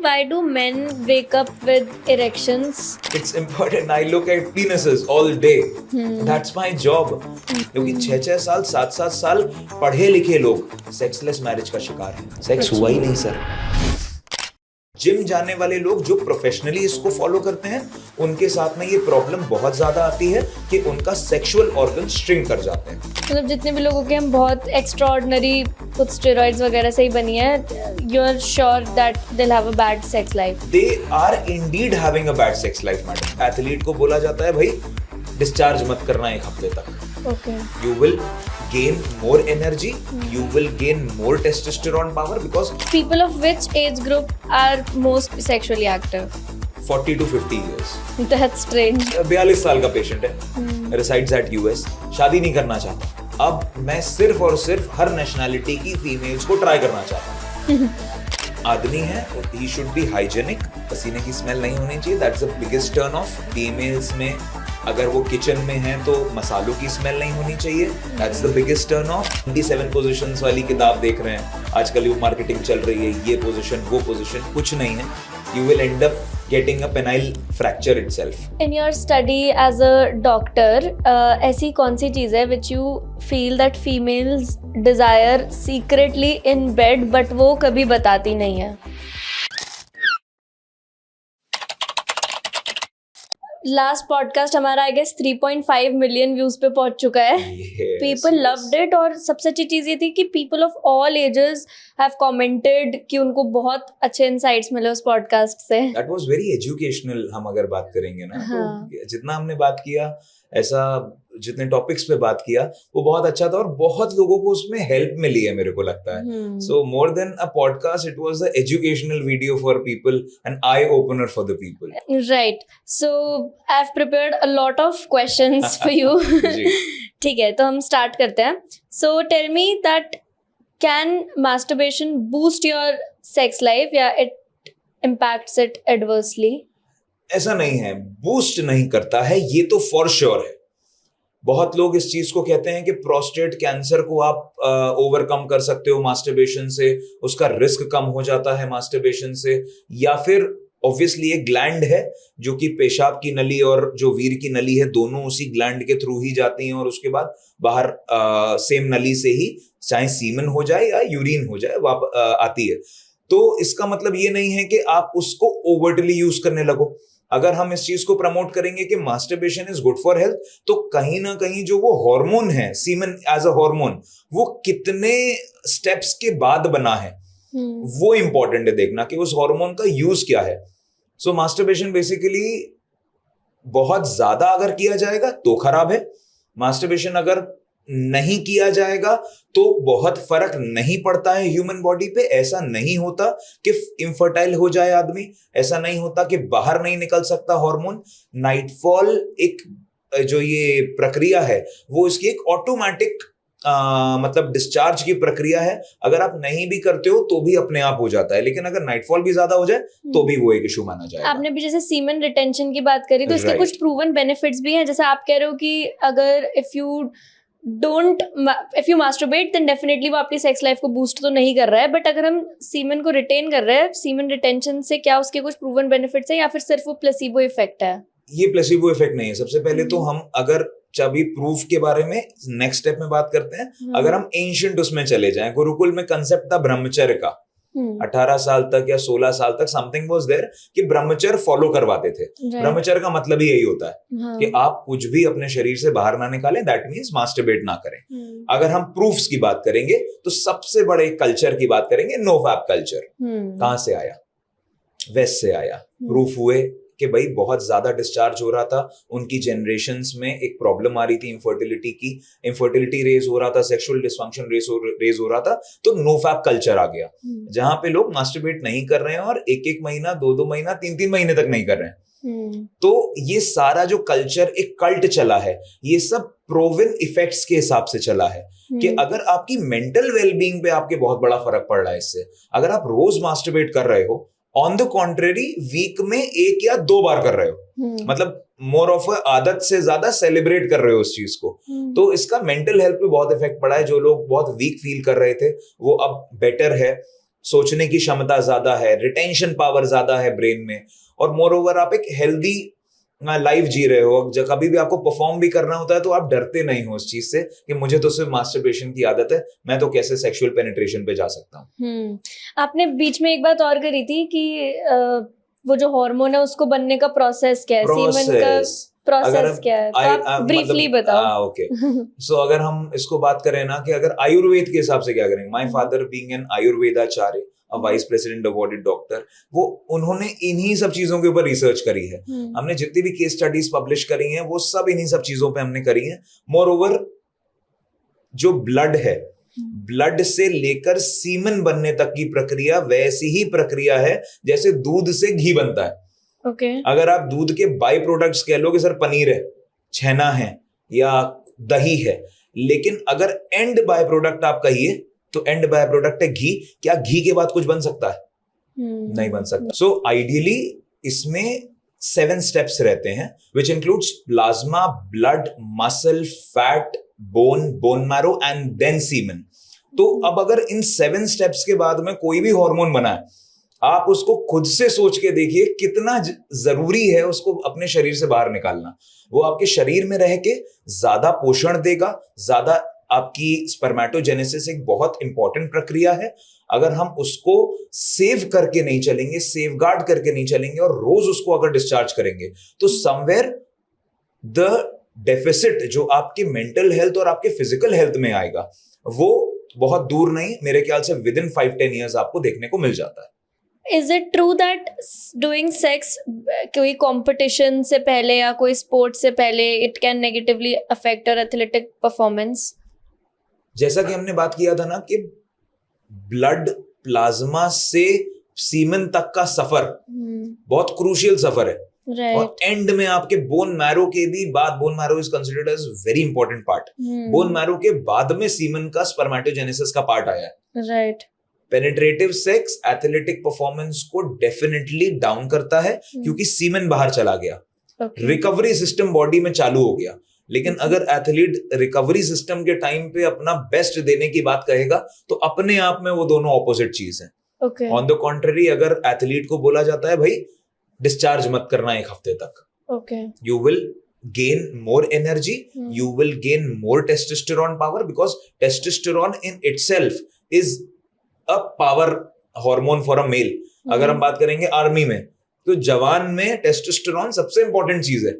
Why do men wake up with erections? It's important. I look at penises all day. That's my job. क्योंकि 6-6 साल 7-7 साल पढ़े लिखे लोग सेक्सलेस मैरिज का शिकार हैं. सेक्स हुआ ही नहीं सर. जिम जाने वाले लोग जो प्रोफेशनली इसको फॉलो करते हैं उनके साथ में ये प्रॉब्लम बहुत ज्यादा आती है कि उनका सेक्सुअल ऑर्गन श्रिंक कर जाते हैं. मतलब जितने भी लोगों के हम बहुत एक्स्ट्राऑर्डिनरी कुछ स्टेरॉइड्स वगैरह से ही बनी है, you are sure that they will have a bad sex life. They are indeed having a bad sex life madam. Athlete को बोला जाता है भाई डिस्चार्ज मत करना 1 हफ्ते तक. Okay. You will gain more energy, you will gain more testosterone power because People of which age group are most sexually active? 40 to 50 years. That's strange. 42 साल का पेशेंट है, resides at US, शादी नहीं करना चाहता. अब मैं सिर्फ और सिर्फ हर नेशनैलिटी की फीमेल्स को ट्राई करना चाहता हूँ. आदमी है, he should be hygienic, पसीने की स्मेल नहीं होनी चाहिए. That's the biggest turn off. Females में अगर वो किचन में है तो मसालों की स्मेल नहीं होनी चाहिए. That's the biggest turn off. 27 positions वाली किताब देख रहे हैं आजकल, वो मार्केटिंग चल रही है, ये पोजीशन वो पोजीशन, कुछ नहीं है. You will end up getting a penile fracture itself. In your study as a doctor, ऐसी कौन सी चीज़ है which you feel that females desire secretly in bed but वो कभी बताती नहीं है? लास्ट पॉडकास्ट हमारा आई गेस 3.5 मिलियन व्यूज पे पहुंच चुका है. People loved it. और सबसे अच्छी चीज ये थी कि people of all ages have commented कि उनको बहुत अच्छे इनसाइट्स मिले उस पॉडकास्ट से. That was very educational. हम अगर बात करेंगे ना, तो जितना हमने बात किया, ऐसा जितने टॉपिक्स पे बात किया, वो बहुत अच्छा था और बहुत लोगों को उसमें हेल्प मिली है, मेरे को लगता है. So more than a podcast, it was a educational video for people, an eye opener for the people. Right. So I have prepared a lot of questions for you. ठीक है, तो हम स्टार्ट करते हैं. So tell me that can masturbation boost your sex life या it impacts it adversely? ऐसा नहीं है, बूस्ट नहीं करता है, ये तो फॉर श्योर है. बहुत लोग इस चीज को कहते हैं कि प्रोस्टेट कैंसर को आप ओवरकम कर सकते हो मास्टरबेशन से, उसका रिस्क कम हो जाता है मास्टरबेशन से. या फिर ऑब्वियसली एक ग्लैंड है जो कि पेशाब की नली और जो वीर की नली है, दोनों उसी ग्लैंड के थ्रू ही जाती हैं और उसके बाद बाहर सेम नली से ही चाहे सीमन हो जाए या यूरिन हो जाए आती है. तो इसका मतलब ये नहीं है कि आप उसको ओवरटली यूज करने लगो. अगर हम इस चीज को प्रमोट करेंगे कि masturbation is good for health, तो कहीं ना कहीं जो वो हार्मोन है, सीमन एज अ हार्मोन, वो कितने स्टेप्स के बाद बना है, वो इंपॉर्टेंट है देखना कि उस हार्मोन का यूज क्या है. सो मास्टरबेशन बेसिकली बहुत ज्यादा अगर किया जाएगा तो खराब है. मास्टरबेशन अगर नहीं किया जाएगा तो बहुत फर्क नहीं पड़ता है ह्यूमन बॉडी पे. ऐसा नहीं होता कि इनफर्टाइल हो जाए आदमी, ऐसा नहीं होता कि बाहर नहीं निकल सकता हार्मोन. नाइटफॉल एक जो ये प्रक्रिया है, वो इसकी एक ऑटोमेटिक मतलब डिस्चार्ज की प्रक्रिया है. अगर आप नहीं भी करते हो तो भी अपने आप हो जाता है, लेकिन अगर नाइटफॉल भी ज्यादा हो जाए तो भी वो एक इशू माना जाएगा. आपने भी जैसे सीमन रिटेंशन की बात करी, तो इसके कुछ प्रूवन बेनिफिट्स भी हैं. जैसे आप कह रहे हो कि अगर if you masturbate then definitely वो आपकी सेक्स लाइफ को बूस्ट तो नहीं कर रहा है, बट अगर हम सीमन को रिटेन कर रहे हैं, सीमन रिटेंशन से क्या उसके कुछ प्रूवन बेनिफिट्स हैं या फिर सिर्फ वो प्लेसिबो इफेक्ट है? ये प्लेसिबो इफेक्ट नहीं है. सबसे पहले तो हम अगर अभी प्रूफ के बारे में नेक्स्ट स्टेप में बात करते हैं. अगर हम एंशिएंट उसमें चले जाएं, गुरुकुल में कंसेप्ट था ब्रह्मचर्य का. 18 साल तक या 16 साल तक समथिंग वाज देयर कि ब्रह्मचर्य फॉलो करवाते थे. ब्रह्मचर्य का मतलब ही यही होता है कि आप कुछ भी अपने शरीर से बाहर ना निकालें, दैट मींस मास्टरबेट ना करें. अगर हम प्रूफ्स की बात करेंगे तो सबसे बड़े कल्चर की बात करेंगे, नो फैप कल्चर. कहां से आया? वेस्ट से आया. प्रूफ हुए कि भाई बहुत ज्यादा डिस्चार्ज हो रहा था, उनकी जनरेशन्स में एक प्रॉब्लम आ रही थी इंफर्टिलिटी की, इंफर्टिलिटी रेज हो रहा था, सेक्सुअल डिसफंक्शन रेज हो रहा था, तो नो फैप कल्चर आ गया जहां पे लोग मास्टरबेट नहीं कर रहे हैं और 1-1 महीना 2-2 महीना 3-3 महीने तक नहीं कर रहे हैं. तो ये सारा जो कल्चर एक कल्ट चला है, ये सब प्रोवन इफेक्ट्स के हिसाब से चला है कि अगर आपकी मेंटल वेलबींग पे आपके बहुत बड़ा फर्क पड़ रहा है इससे, अगर आप रोज मास्टरबेट कर रहे हो, ऑन द कॉन्ट्रेरी वीक में 1 या 2 बार कर रहे हो, मतलब मोर ऑफ आदत से ज्यादा सेलिब्रेट कर रहे हो उस चीज को, तो इसका मेंटल हेल्थ पे बहुत इफेक्ट पड़ा है. जो लोग बहुत वीक फील कर रहे थे वो अब बेटर है. सोचने की क्षमता ज्यादा है, रिटेंशन पावर ज्यादा है ब्रेन में, और मोर ओवर आप एक हेल्दी लाइफ जी रहे हो। जब कभी भी आपको परफॉर्म भी करना होता है तो आप डरते नहीं हो उस चीज से कि मुझे तो सिर्फ मास्टरबेशन की आदत है, मैं तो कैसे सेक्सुअल पेनिट्रेशन पे जा सकता हूँ। आपने बीच में एक बात और करी थी कि वो जो हार्मोन है उसको बनने का प्रोसेस क्या है, सीमेन का प्रोसेस क्या है, तो आप ब्रीफली बताओ। ओके, सो अगर हम इसको बात करें ना कि अगर आयुर्वेद के हिसाब से क्या करेंगे, my father being an Ayurvedacharya, a vice president awarded doctor, वो उन्होंने इन्हीं सब चीजों के ऊपर रिसर्च करी है। हमने जितनी भी केस स्टडीज पब्लिश करी हैं वो सब इन्हीं सब चीजों पे हमने करी है। मोर ओवर जो ब्लड है, ब्लड से लेकर सीमन बनने तक की प्रक्रिया वैसी ही प्रक्रिया है जैसे दूध से घी बनता है। अगर आप दूध के बाई प्रोडक्ट्स कह लो कि सर पनीर है, छेना है या दही है, लेकिन अगर एंड बाय प्रोडक्ट आप कहिए तो एंड बाय प्रोडक्ट है घी। क्या घी के बाद कुछ बन सकता है? नहीं बन सकता। सो आइडियली इसमें 7 स्टेप्स रहते हैं which includes plasma, blood, muscle, fat, bone marrow and then semen. तो अब अगर इन 7 स्टेप्स के बाद में कोई भी हार्मोन बना है, आप उसको खुद से सोच के देखिए कितना जरूरी है उसको अपने शरीर से बाहर निकालना। वो आपके शरीर में रह के ज्यादा पोषण देगा, ज्यादा आपकी स्पर्मेटोजेनेसिस एक बहुत इंपॉर्टेंट प्रक्रिया है। अगर हम उसको सेव करके नहीं चलेंगे, सेवगार्ड करके नहीं चलेंगे और रोज उसको अगर डिस्चार्ज करेंगे तो समवेयर द डेफिसिट जो आपके मेंटल हेल्थ और आपके फिजिकल हेल्थ में आएगा वो बहुत दूर नहीं, मेरे ख्याल से विद इन 5-10 ईयर्स आपको देखने को मिल जाता है। Is it true that doing sex कोई competition से पहले या कोई sport से पहले it can negatively affect our athletic performance? जैसा कि हमने बात किया था ना कि ब्लड प्लाज्मा से सीमन तक का सफर बहुत क्रूशियल सफर है, और एंड में आपके बोन मैरो के भी बाद, bone marrow is considered as very important part, bone marrow के बाद में सीमन का स्पर्मेटोजेनेसिस का पार्ट आया है। Right. Penetrative sex athletic performance को डेफिनेटली डाउन करता है क्योंकि सीमेन बाहर चला गया, रिकवरी सिस्टम बॉडी में चालू हो गया। लेकिन अगर एथलीट रिकवरी सिस्टम के टाइम पे अपना बेस्ट देने की बात कहेगा तो अपने आप में वो दोनों ऑपोजिट चीज है। ऑन द कॉन्ट्ररी अगर एथलीट को बोला जाता है भाई डिस्चार्ज मत करना 1 हफ्ते तक, you will gain more energy, you will gain more testosterone power because testosterone in itself is a power hormone for a male। अगर हम बात करेंगे आर्मी में तो जवान में टेस्टोस्टेरोन सबसे इंपॉर्टेंट चीज है।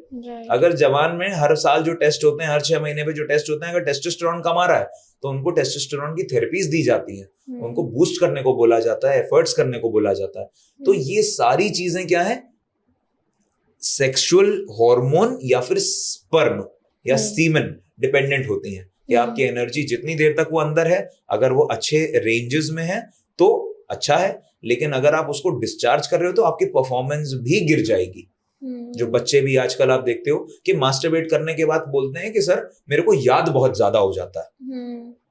अगर जवान में हर साल जो टेस्ट होते हैं, हर 6 महीने पे जो टेस्ट होते हैं, अगर टेस्टोस्टेरोन कम आ रहा है तो उनको टेस्टोस्टेरोन की थेरेपीज दी जाती है, उनको बूस्ट करने को बोला जाता है, एफर्ट्स करने को बोला जाता है। तो ये सारी चीजें क्या है, सेक्सुअल हार्मोन या फिर स्पर्म या सीमन डिपेंडेंट होती हैं कि आपकी एनर्जी जितनी देर तक वो अंदर है, अगर वो अच्छे रेंजेस में है तो अच्छा है, लेकिन अगर आप उसको डिस्चार्ज कर रहे हो तो आपकी परफॉर्मेंस भी गिर जाएगी। जो बच्चे भी आजकल आप देखते हो कि मास्टरबेट करने के बाद बोलते हैं कि सर मेरे को याद बहुत ज्यादा हो जाता है,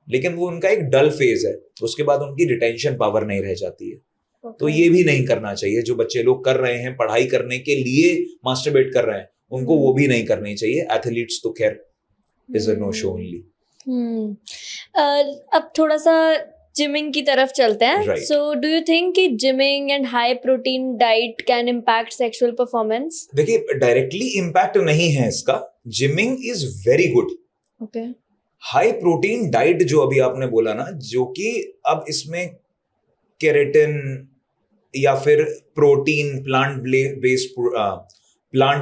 लेकिन वो उनका एक डल फेज है, उसके बाद उनकी रिटेंशन पावर नहीं रह जाती है। तो ये भी नहीं करना चाहिए। जो बच्चे लोग कर रहे हैं पढ़ाई करने के लिए मास्टरबेट कर रहे हैं, उनको वो भी नहीं करनी चाहिए। एथलीट्स तो खैर is a no show only. अब थोड़ा सा जिमिंग की तरफ चलते हैं। सो डू यू थिंक कि gymming and high protein diet can impact sexual performance? देखिए डायरेक्टली इम्पैक्ट नहीं है इसका, gymming is very good. Okay. High protein diet जो अभी आपने बोला ना, जो कि अब इसमें केराटिन या फिर प्रोटीन प्लांट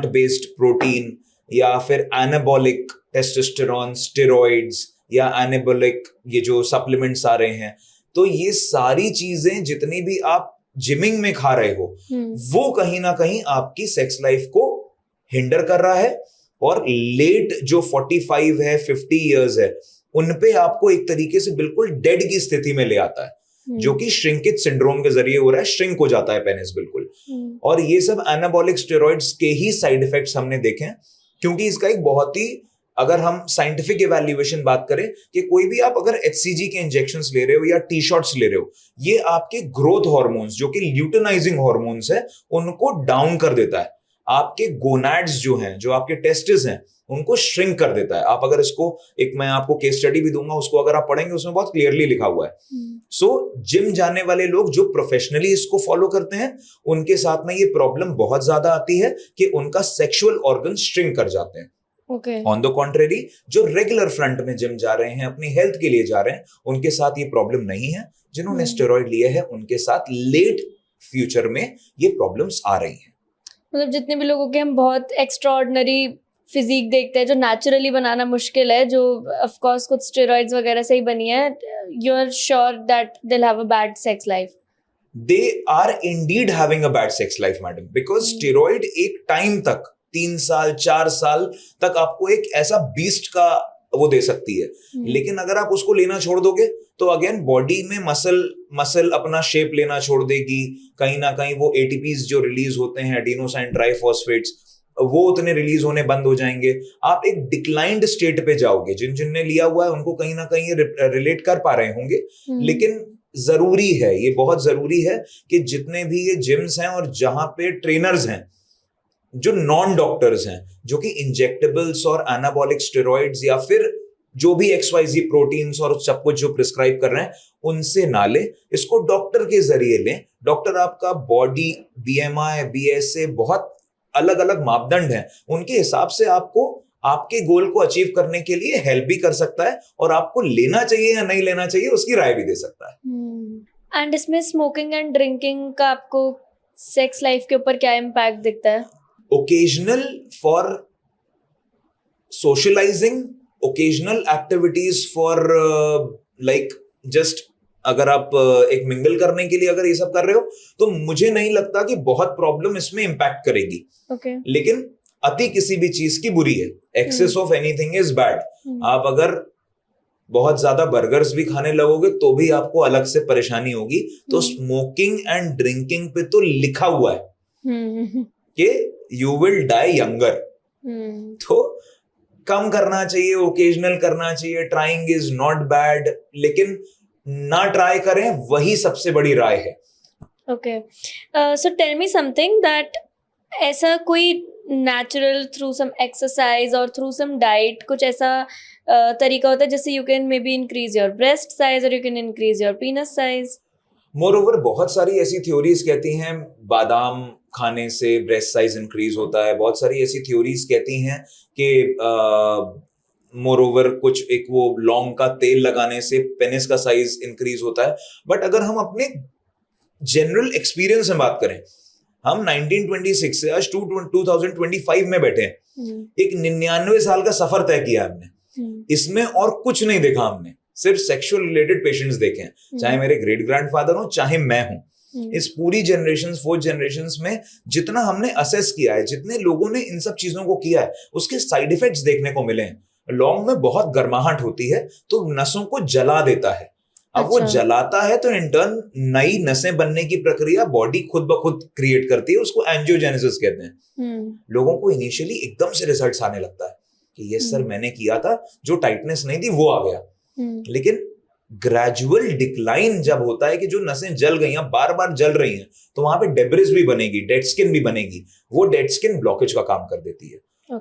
बेस्ड प्रोटीन या फिर एनाबॉलिक टेस्टोस्टेरोन स्टेरॉइड्स या एनाबॉलिक ये जो सप्लीमेंट्स आ रहे हैं, तो ये सारी चीजें जितनी भी आप जिमिंग में खा रहे हो वो कहीं ना कहीं आपकी सेक्स लाइफ को हिंडर कर रहा है, और लेट जो 45 है 50 इयर्स है उन पे आपको एक तरीके से बिल्कुल डेड की स्थिति में ले आता है, जो कि श्रिंकेज सिंड्रोम के जरिए हो रहा है, श्रिंक हो जाता है पेनिस बिल्कुल। और ये सब एनाबॉलिक स्टेरॉइड्स के ही साइड इफेक्ट्स हमने देखे हैं, क्योंकि इसका एक बहुत ही, अगर हम साइंटिफिक इवैल्यूएशन बात करें कि कोई भी आप अगर HCG के इंजेक्शंस ले रहे हो या टी शॉट्स ले रहे हो, ये आपके ग्रोथ हार्मोन्स जो कि ल्यूटेनाइजिंग हार्मोन्स है उनको डाउन कर देता है। आपके गोनाड्स जो हैं, जो आपके टेस्टिस हैं, उनको श्रिंक कर देता है। आप अगर इसको मैं आपको केस स्टडी भी दूंगा, उसको अगर आप पढ़ेंगे उसमें बहुत क्लियरली लिखा हुआ है। सो जिम जाने वाले लोग जो प्रोफेशनली इसको फॉलो करते हैं, उनके साथ में ये प्रॉब्लम बहुत ज्यादा आती है कि उनका सेक्सुअल ऑर्गन श्रिंक कर जाते हैं। ऑन द कॉन्ट्रेरी, जो रेगुलर फ्रंट में जिम जा रहे हैं, अपनी हेल्थ के लिए जा रहे हैं, उनके साथ ये प्रॉब्लम नहीं है। जिन्होंने स्टेरॉइड लिए है, उनके साथ लेट फ्यूचर में ये प्रॉब्लम्स आ रही हैं। मतलब जितने भी लोगों के हम बहुत एक्स्ट्राऑर्डिनरी फिजिक देखते हैं, जो नेचुरली बनाना मुश्किल है, जो ऑफ कोर्स कुछ स्टेरॉइड्स वगैरह से ही बनी है, you are sure that they will have a bad sex life? They are indeed having a bad sex life, madam, because steroid एक टाइम तक 3 साल 4 साल तक आपको एक ऐसा बीस्ट का वो दे सकती है, लेकिन अगर आप उसको लेना छोड़ दोगे तो अगेन बॉडी में मसल अपना शेप लेना छोड़ देगी। कहीं ना कहीं वो एटीपीज जो रिलीज होते हैं, एडिनोसाइन ट्राइफॉस्फेट्स, वो उतने रिलीज होने बंद हो जाएंगे। आप एक डिक्लाइंड स्टेट पे जाओगे। जिनने लिया हुआ है उनको कहीं ना कहीं रिलेट कर पा रहे होंगे, लेकिन जरूरी है, ये बहुत जरूरी है कि जितने भी ये जिम्स हैं और जहां पे ट्रेनर्स हैं जो नॉन डॉक्टर्स हैं, जो कि इंजेक्टेबल्स और एनाबॉलिक स्टेरॉइड्स या फिर जो भी XYZ प्रोटीन्स और सब कुछ जो प्रिस्क्राइब कर रहे हैं, उनसे ना लें, इसको डॉक्टर के जरिए लें। डॉक्टर आपका बॉडी, BMI, BSA, बहुत अलग अलग मापदंड हैं, उनके हिसाब से आपको आपके गोल को अचीव करने के लिए हेल्प भी कर सकता है, और आपको लेना चाहिए या नहीं लेना चाहिए उसकी राय भी दे सकता है। एंड इसमें स्मोकिंग एंड ड्रिंकिंग का आपको सेक्स लाइफ के ऊपर क्या इम्पैक्ट दिखता है? Occasional for socialising, occasional activities for like just अगर आप एक मिंगल करने के लिए अगर ये सब कर रहे हो, तो मुझे नहीं लगता कि बहुत प्रॉब्लम इसमें इम्पैक्ट करेगी। लेकिन अति किसी भी चीज की बुरी है। Excess of anything is bad. आप अगर बहुत ज्यादा बर्गर्स भी खाने लगोगे तो भी आपको अलग से परेशानी होगी। तो स्मोकिंग एंड ड्रिंकिंग पे तो लिखा हुआ है कि यू विल डाई यंगर। तो कम करना चाहिए, ओकेजनल करना चाहिए। ट्राइंग इज नॉट बैड, लेकिन ना ट्राई करें वही सबसे बड़ी राय है। Okay, so tell me something that ऐसा कोई नेचुरल थ्रू सम एक्सरसाइज और थ्रू सम डाइट कुछ ऐसा तरीका होता है जिससे you can may be increase your breast size और you can increase your penis size? Moreover बहुत सारी ऐसी थ्योरीज कहती हैं बादाम खाने से ब्रेस्ट साइज इंक्रीज होता है। बहुत सारी ऐसी थ्योरीज कहती हैं कि मोरओवर कुछ एक वो लौंग का तेल लगाने से पेनिस का साइज इंक्रीज होता है। बट अगर हम अपने जनरल एक्सपीरियंस में बात करें, हम 1926 से आज 2025 में बैठे हैं। एक 99 साल का सफर तय किया हमने। इसमें और कुछ नहीं देखा हमने, सिर्फ सेक्सुअल रिलेटेड पेशेंट्स देखे हैं, चाहे मेरे ग्रेट ग्रैंडफादर हो चाहे मैं हूं। इस पूरी जनरेशन, 4 जनरेशंस में जितना हमने असेस किया है, जितने लोगों ने इन सब चीजों को किया है, उसके साइड इफेक्ट्स देखने को मिले हैं। लौंग में बहुत गर्माहट होती है तो नसों को जला देता है। अब वो जलाता है तो इंटर्न नई नसें बनने की प्रक्रिया बॉडी खुद ब खुद क्रिएट करती है, उसको एंजियोजेनेसिस कहते हैं। लोगों को इनिशियली एकदम से रिजल्ट्स आने लगता है कि यस सर मैंने किया था, जो टाइटनेस नहीं थी वो आ गया। लेकिन ग्रेजुअल डिक्लाइन जब होता है कि जो नसें जल गई हैं, बार बार जल रही हैं, तो वहां पे डेब्रिस भी बनेगी, डेड स्किन भी बनेगी। वो डेड स्किन ब्लॉकेज का काम कर देती है।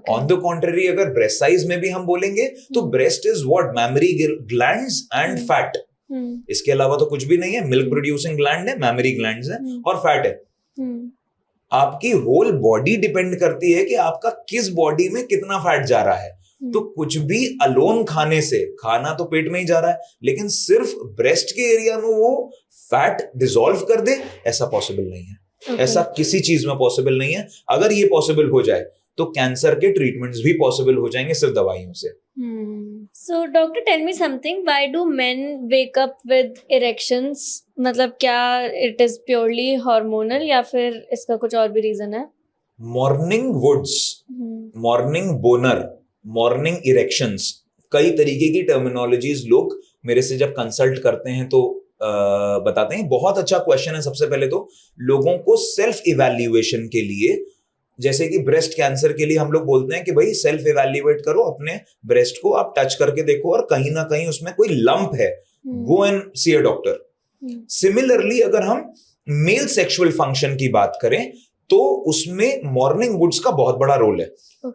ऑन द कॉन्ट्ररी अगर ब्रेस्ट साइज में भी हम बोलेंगे तो breast is what? Memory glands and fat. इसके अलावा तो कुछ भी नहीं है। मिल्क प्रोड्यूसिंग ग्लैंड है, मैमरी ग्लैंड्स है और फैट है। आपकी होल बॉडी डिपेंड करती है कि आपका किस बॉडी में कितना फैट जा रहा है। तो कुछ भी अलोन खाने से, खाना तो पेट में ही जा रहा है, लेकिन सिर्फ ब्रेस्ट के एरिया में वो फैट डिसॉल्व कर दे, ऐसा पॉसिबल नहीं है। ऐसा किसी चीज में पॉसिबल नहीं है। अगर ये पॉसिबल हो जाए तो कैंसर के ट्रीटमेंट्स भी पॉसिबल हो जाएंगे सिर्फ दवाइयों से। So doctor, tell me something. Why do men wake up with erections? मतलब क्या it is purely hormonal या फिर इसका कुछ और भी रीजन है? Morning woods, morning boner, morning erections, कई तरीके की टर्मिनोलॉजीज लोग मेरे से जब कंसल्ट करते हैं तो बताते हैं। बहुत अच्छा क्वेश्चन है। सबसे पहले तो लोगों को सेल्फ इवैल्यूएशन के लिए, जैसे कि ब्रेस्ट कैंसर के लिए हम लोग बोलते हैं कि भाई सेल्फ इवैल्यूएट करो, अपने ब्रेस्ट को आप टच करके देखो और कहीं ना कहीं उसमें कोई लंप है, go and see a doctor. Similarly अगर हम मेल सेक्सुअल फंक्शन की बात करें तो उसमें मॉर्निंग वुड्स का बहुत बड़ा रोल है।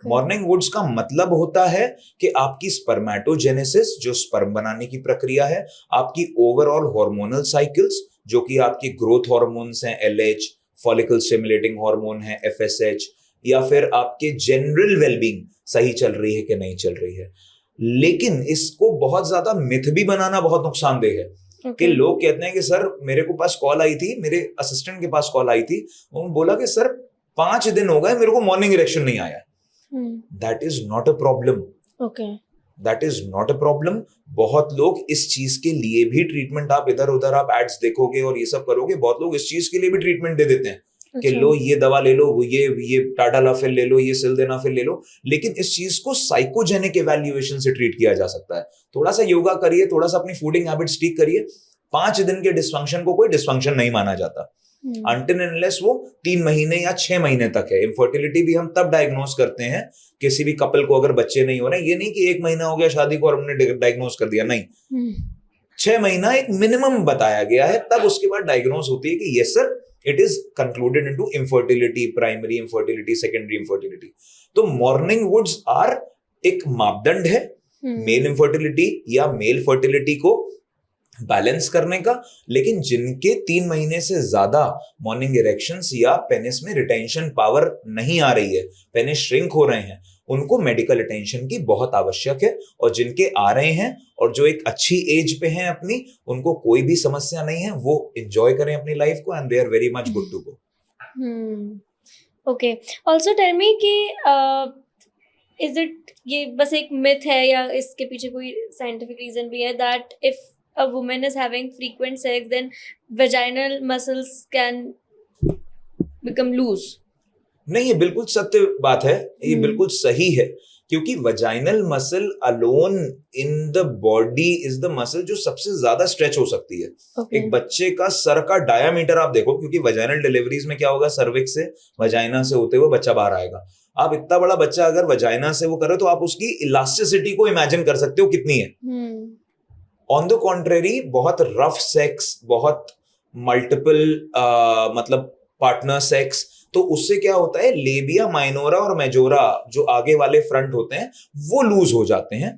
मॉर्निंग वुड्स का मतलब होता है कि आपकी स्पर्मेटोजेनेसिस, जो स्पर्म बनाने की प्रक्रिया है, आपकी ओवरऑल हार्मोनल साइकिल्स, जो कि आपकी ग्रोथ हार्मोन्स हैं, LH, फॉलिकल स्टिमुलेटिंग हार्मोन है, FSH, या फिर आपके जनरल वेलबींग सही चल रही है कि नहीं चल रही है। लेकिन इसको बहुत ज्यादा मिथ भी बनाना बहुत नुकसानदेह है। कि लोग कहते हैं कि सर मेरे को पास कॉल आई थी, मेरे असिस्टेंट के पास कॉल आई थी, उन्होंने बोला कि सर 5 दिन हो गए मेरे को मॉर्निंग इरेक्शन नहीं आया। That is not a problem. That is not a problem. बहुत लोग इस चीज के लिए भी ट्रीटमेंट, आप इधर उधर आप एड्स देखोगे और ये सब करोगे, बहुत लोग इस चीज के लिए भी ट्रीटमेंट दे देते हैं कि लो ये दवा ले लो, ये टाडालाफिल ले लो, ये सिल्डेनाफिल ले लो। लेकिन इस चीज को साइकोजेनिक इवैल्यूएशन से ट्रीट किया जा सकता है। थोड़ा सा योगा करिए, थोड़ा सा अपनी फूडिंग हैबिट्स ठीक करिए। 5 दिन के डिस्फंक्शन को कोई डिस्फंक्शन नहीं माना जाता अनटिल अनलेस वो 3 महीने या 6 महीने तक है। इनफर्टिलिटी भी हम तब डायग्नोज करते हैं किसी भी कपल को अगर बच्चे नहीं हो रहे। ये नहीं कि 1 महीना हो गया शादी को और हमने डायग्नोज कर दिया, नहीं। 6 महीना एक मिनिमम बताया गया है, तब उसके बाद डायग्नोज होती है कि yes sir it is concluded into infertility, primary infertility, secondary infertility. तो मॉर्निंग वुड्स आर एक मापदंड है मेल इंफर्टिलिटी या मेल फर्टिलिटी को बैलेंस करने का। लेकिन जिनके 3 महीने से ज्यादा मॉर्निंग इरेक्शंस या पेनिस में रिटेंशन पावर नहीं आ रही है, पेनिस श्रिंक हो रहे हैं, उनको मेडिकल अटेंशन की बहुत आवश्यक है। और जिनके आ रहे हैं और जो एक अच्छी एज पे हैं अपनी, उनको कोई भी समस्या नहीं है, वो एंजॉय करें अपनी लाइफ को and they are very much good to go. Okay, also tell me कि इज इट, ये बस एक मिथ है या इसके पीछे कोई साइंटिफिक रीजन भी है that if a woman is having frequent sex then vaginal muscles can become loose? नहीं, ये बिल्कुल सत्य बात है, ये बिल्कुल सही है। क्योंकि vaginal muscle alone in the body is the muscle जो सबसे ज्यादा स्ट्रेच हो सकती है। एक बच्चे का सर का डायामीटर आप देखो, क्योंकि वजाइनल डिलीवरीज में क्या होगा, सर्विक्स से वजाइना से होते हुए बच्चा बाहर आएगा। आप इतना बड़ा बच्चा अगर वजाइना से वो करो तो आप उसकी इलास्टिसिटी को इमेजिन कर सकते हो कितनी है। ऑन द कॉन्ट्रेरी बहुत रफ सेक्स, बहुत मल्टीपल मतलब पार्टनर सेक्स, तो उससे क्या होता है, लेबिया माइनोरा और मेजोरा जो आगे वाले फ्रंट होते हैं वो लूज हो जाते हैं।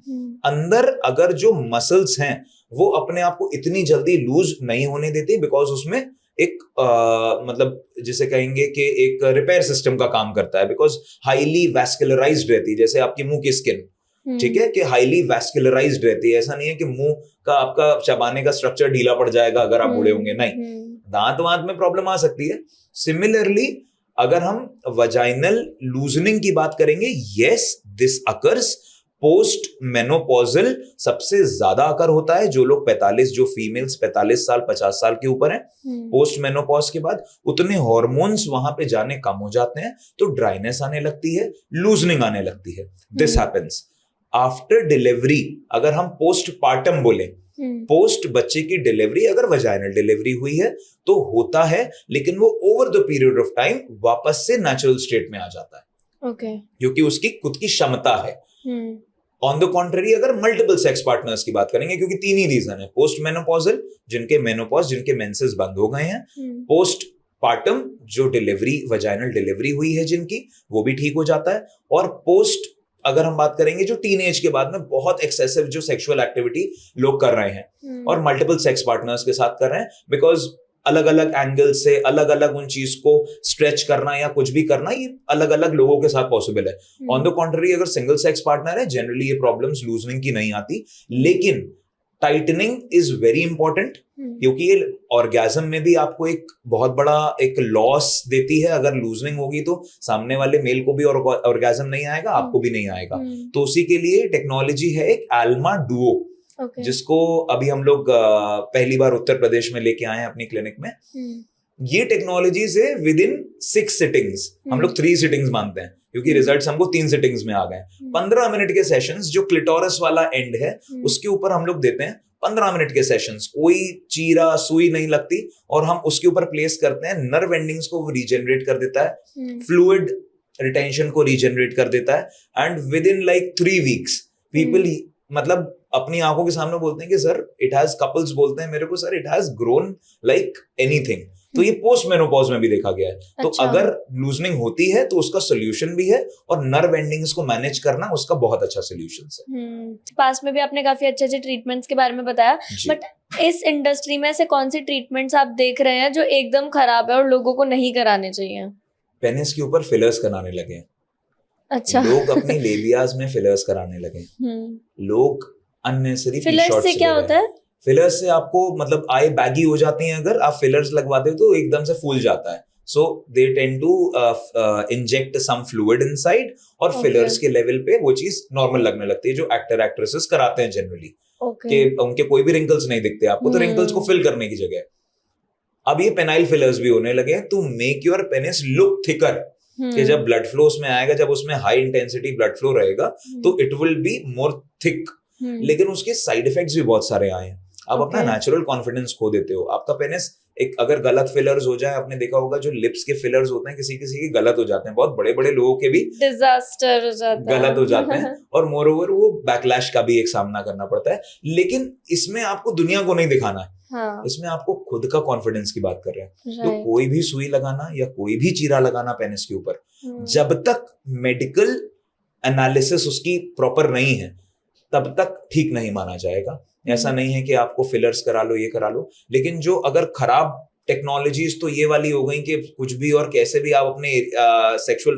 अंदर अगर जो मसल्स हैं वो अपने आप को इतनी जल्दी लूज नहीं होने देते, बिकॉज उसमें एक मतलब जिसे कहेंगे कि एक रिपेयर सिस्टम का काम करता है, बिकॉज हाईली वैस्कुलराइज्ड रहती है। जैसे आपकी मुंह की स्किन, ठीक है, कि हाईली वैस्कुलराइज्ड रहती है। ऐसा नहीं है कि मुंह का आपका चबाने का स्ट्रक्चर ढीला पड़ जाएगा अगर आप बूढ़े होंगे, नहीं, दांत वांत में प्रॉब्लम आ सकती है। सिमिलरली अगर हम वजाइनल लूजनिंग की बात करेंगे, yes this occurs post menopausal, सबसे ज्यादा अकर होता है जो लोग 45, जो फीमेल्स 45 साल 50 साल के ऊपर हैं। पोस्ट मेनोपॉज के बाद उतने हॉर्मोन्स वहां पे जाने कम हो जाते हैं, तो ड्राइनेस आने लगती है, लूजनिंग आने लगती है। This happens after delivery. अगर हम पोस्ट पार्टम बोले, पोस्ट बच्चे की डिलीवरी, अगर वजाइनल डिलीवरी हुई है तो होता है, लेकिन वो over the period of time वापस से नेचुरल स्टेट में आ जाता है, क्योंकि उसकी खुद की क्षमता है। ऑन द कॉन्ट्ररी अगर मल्टीपल सेक्स पार्टनर्स की बात करेंगे, क्योंकि 3 ही रीजन है, पोस्ट मेनोपॉजल जिनके मेनोपॉज, जिनके मेंसेस बंद हो गए हैं, पोस्ट पार्टम जो डिलीवरी वजाइनल डिलीवरी हुई है जिनकी, वो भी ठीक हो जाता है, और पोस्ट अगर हम बात करेंगे जो टीनेज के बाद में बहुत एक्सेसिव जो सेक्सुअल एक्टिविटी लोग कर रहे हैं और मल्टीपल सेक्स पार्टनर्स के साथ कर रहे हैं, बिकॉज अलग अलग एंगल से अलग अलग उन चीज को स्ट्रेच करना या कुछ भी करना, ये अलग अलग लोगों के साथ पॉसिबल है। ऑन द कॉन्ट्ररी अगर सिंगल सेक्स पार्टनर है, जनरली ये प्रॉब्लम्स लूजनिंग की नहीं आती, लेकिन टाइटनिंग इज वेरी इंपॉर्टेंट, क्योंकि ये ऑर्गेज्म में भी आपको एक बहुत बड़ा एक लॉस देती है। अगर लूजनिंग होगी तो सामने वाले मेल को भी ऑर्गेज्म नहीं आएगा, आपको भी नहीं आएगा। तो उसी के लिए टेक्नोलॉजी है एक एल्मा डुओ, जिसको अभी हम लोग पहली बार उत्तर प्रदेश में लेके आए हैं अपनी क्लिनिक में। ये टेक्नोलॉजी से विद इन 6 सिटिंग्स, हम लोग 3 सिटिंग्स मानते हैं क्योंकि रिजल्ट्स हमको 3 सिटिंग्स में आ गए। 15 मिनट के सेशंस, जो क्लिटोरस वाला एंड है उसके ऊपर हम लोग देते हैं 15 मिनट के सेशंस, कोई चीरा सुई नहीं लगती, और हम उसके ऊपर प्लेस करते हैं। नर्व एंडिंग्स को वो रीजनरेट कर देता है, फ्लूइड रिटेंशन को रीजनरेट कर देता है, and with in like 3 weeks people मतलब अपनी आंखों के सामने बोलते हैं कि सर इट हैज, कपल्स बोलते हैं मेरे को, sir it has grown like anything. तो ये पोस्ट मेनोपॉज में भी देखा गया है। तो अच्छा। अगर लूजनिंग होती है तो उसका सोल्यूशन भी है, और नर्व एंडिंग्स को मैनेज करना उसका बहुत अच्छा सोल्यूशन है। पास में भी आपने काफी अच्छे अच्छे ट्रीटमेंट्स के बारे में बताया, जी। बट इस इंडस्ट्री में से कौन सी ट्रीटमेंट्स आप देख रहे हैं जो एकदम खराब है और लोगों को नहीं कराने चाहिए? पेनिस के ऊपर फिलर्स कराने लगे हैं। अच्छा। लोग अपनी लेबियाज में फिलर्स कराने लगे हैं। लोग अननेसेसरी फिलर्स से क्या होता है? फिलर्स से आपको मतलब आई बैगी हो जाती हैं, अगर आप फिलर्स लगवाते हो तो एकदम से फूल जाता है। So they tend to inject some fluid inside, और Okay. फिलर्स के लेवल पे वो चीज नॉर्मल लगने लगती है, जो एक्टर एक्ट्रेसेस कराते हैं जनरली, कि उनके कोई भी रिंकल्स नहीं दिखते आपको, तो रिंकल्स को फिल करने की जगह अब ये पेनाइल फिलर्स भी होने लगे हैं to make your penis look thicker, कि जब ब्लड फ्लो उसमें आएगा, जब उसमें हाई इंटेंसिटी ब्लड फ्लो रहेगा तो it will be more thick. लेकिन उसके साइड इफेक्ट्स भी बहुत सारे आए हैं। आप अपना नेचुरल कॉन्फिडेंस खो देते हो। आपका पेनिस एक अगर गलत फिलर्स हो जाए, आपने देखा होगा जो लिप्स के फिलर्स होते हैं किसी किसी के गलत हो जाते हैं, बहुत बड़े बड़े लोगों के भी डिजास्टर हो जाता है, गलत हो जाते हैं, और मोर ओवर वो बैकलैश का भी एक सामना करना पड़ता है। लेकिन इसमें आपको दुनिया को नहीं दिखाना है, हाँ, इसमें आपको खुद का कॉन्फिडेंस की बात कर रहे हैं। तो right. कोई भी सुई लगाना या कोई भी चीरा लगाना पेनिस के ऊपर, जब तक मेडिकल एनालिसिस उसकी प्रॉपर नहीं है तब तक ठीक नहीं माना जाएगा। ऐसा नहीं है कि आपको फिलर्स करा लो, ये करा लो, लेकिन जो अगर खराब टेक्नोलॉजीज तो ये वाली हो गई कि कुछ भी और कैसे भी आप अपने सेक्सुअल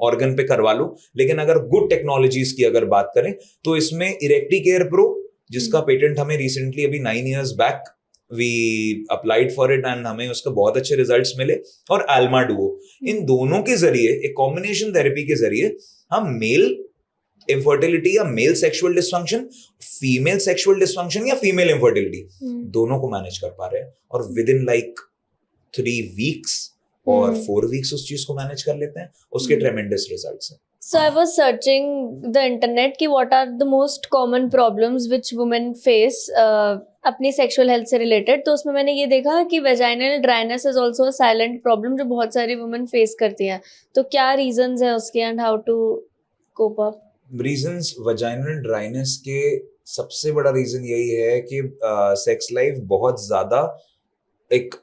ऑर्गन पे करवा लो। लेकिन अगर गुड टेक्नोलॉजीज की अगर बात करें तो इसमें इरेक्टी केयर प्रो, जिसका पेटेंट हमें रिसेंटली अभी 9 years back we applied for it and हमें उसके बहुत अच्छे रिजल्ट्स मिले, और एल्मा डुओ, इन दोनों के जरिए एक कॉम्बिनेशन थेरेपी के जरिए हम मेल इंफर्टिलिटी या male sexual dysfunction, female sexual dysfunction या फीमेल इंफर्टिलिटी दोनों को मैनेज कर पा रहे हैं, और विद इन लाइक 3 weeks और 4 weeks उस चीज को मैनेज कर लेते हैं। उसके ट्रेमेंडस रिजल्ट्स हैं। So I was searching the internet कि what are the most common problems which women face अपनी sexual health से related, तो उसमें मैंने ये देखा कि vaginal dryness is also a silent problem जो बहुत सारी women face करती हैं। तो क्या reasons है उसके and how to cope up? Reasons vaginal dryness के सबसे बड़ा रीजन यही है कि सेक्स लाइफ बहुत ज्यादा एक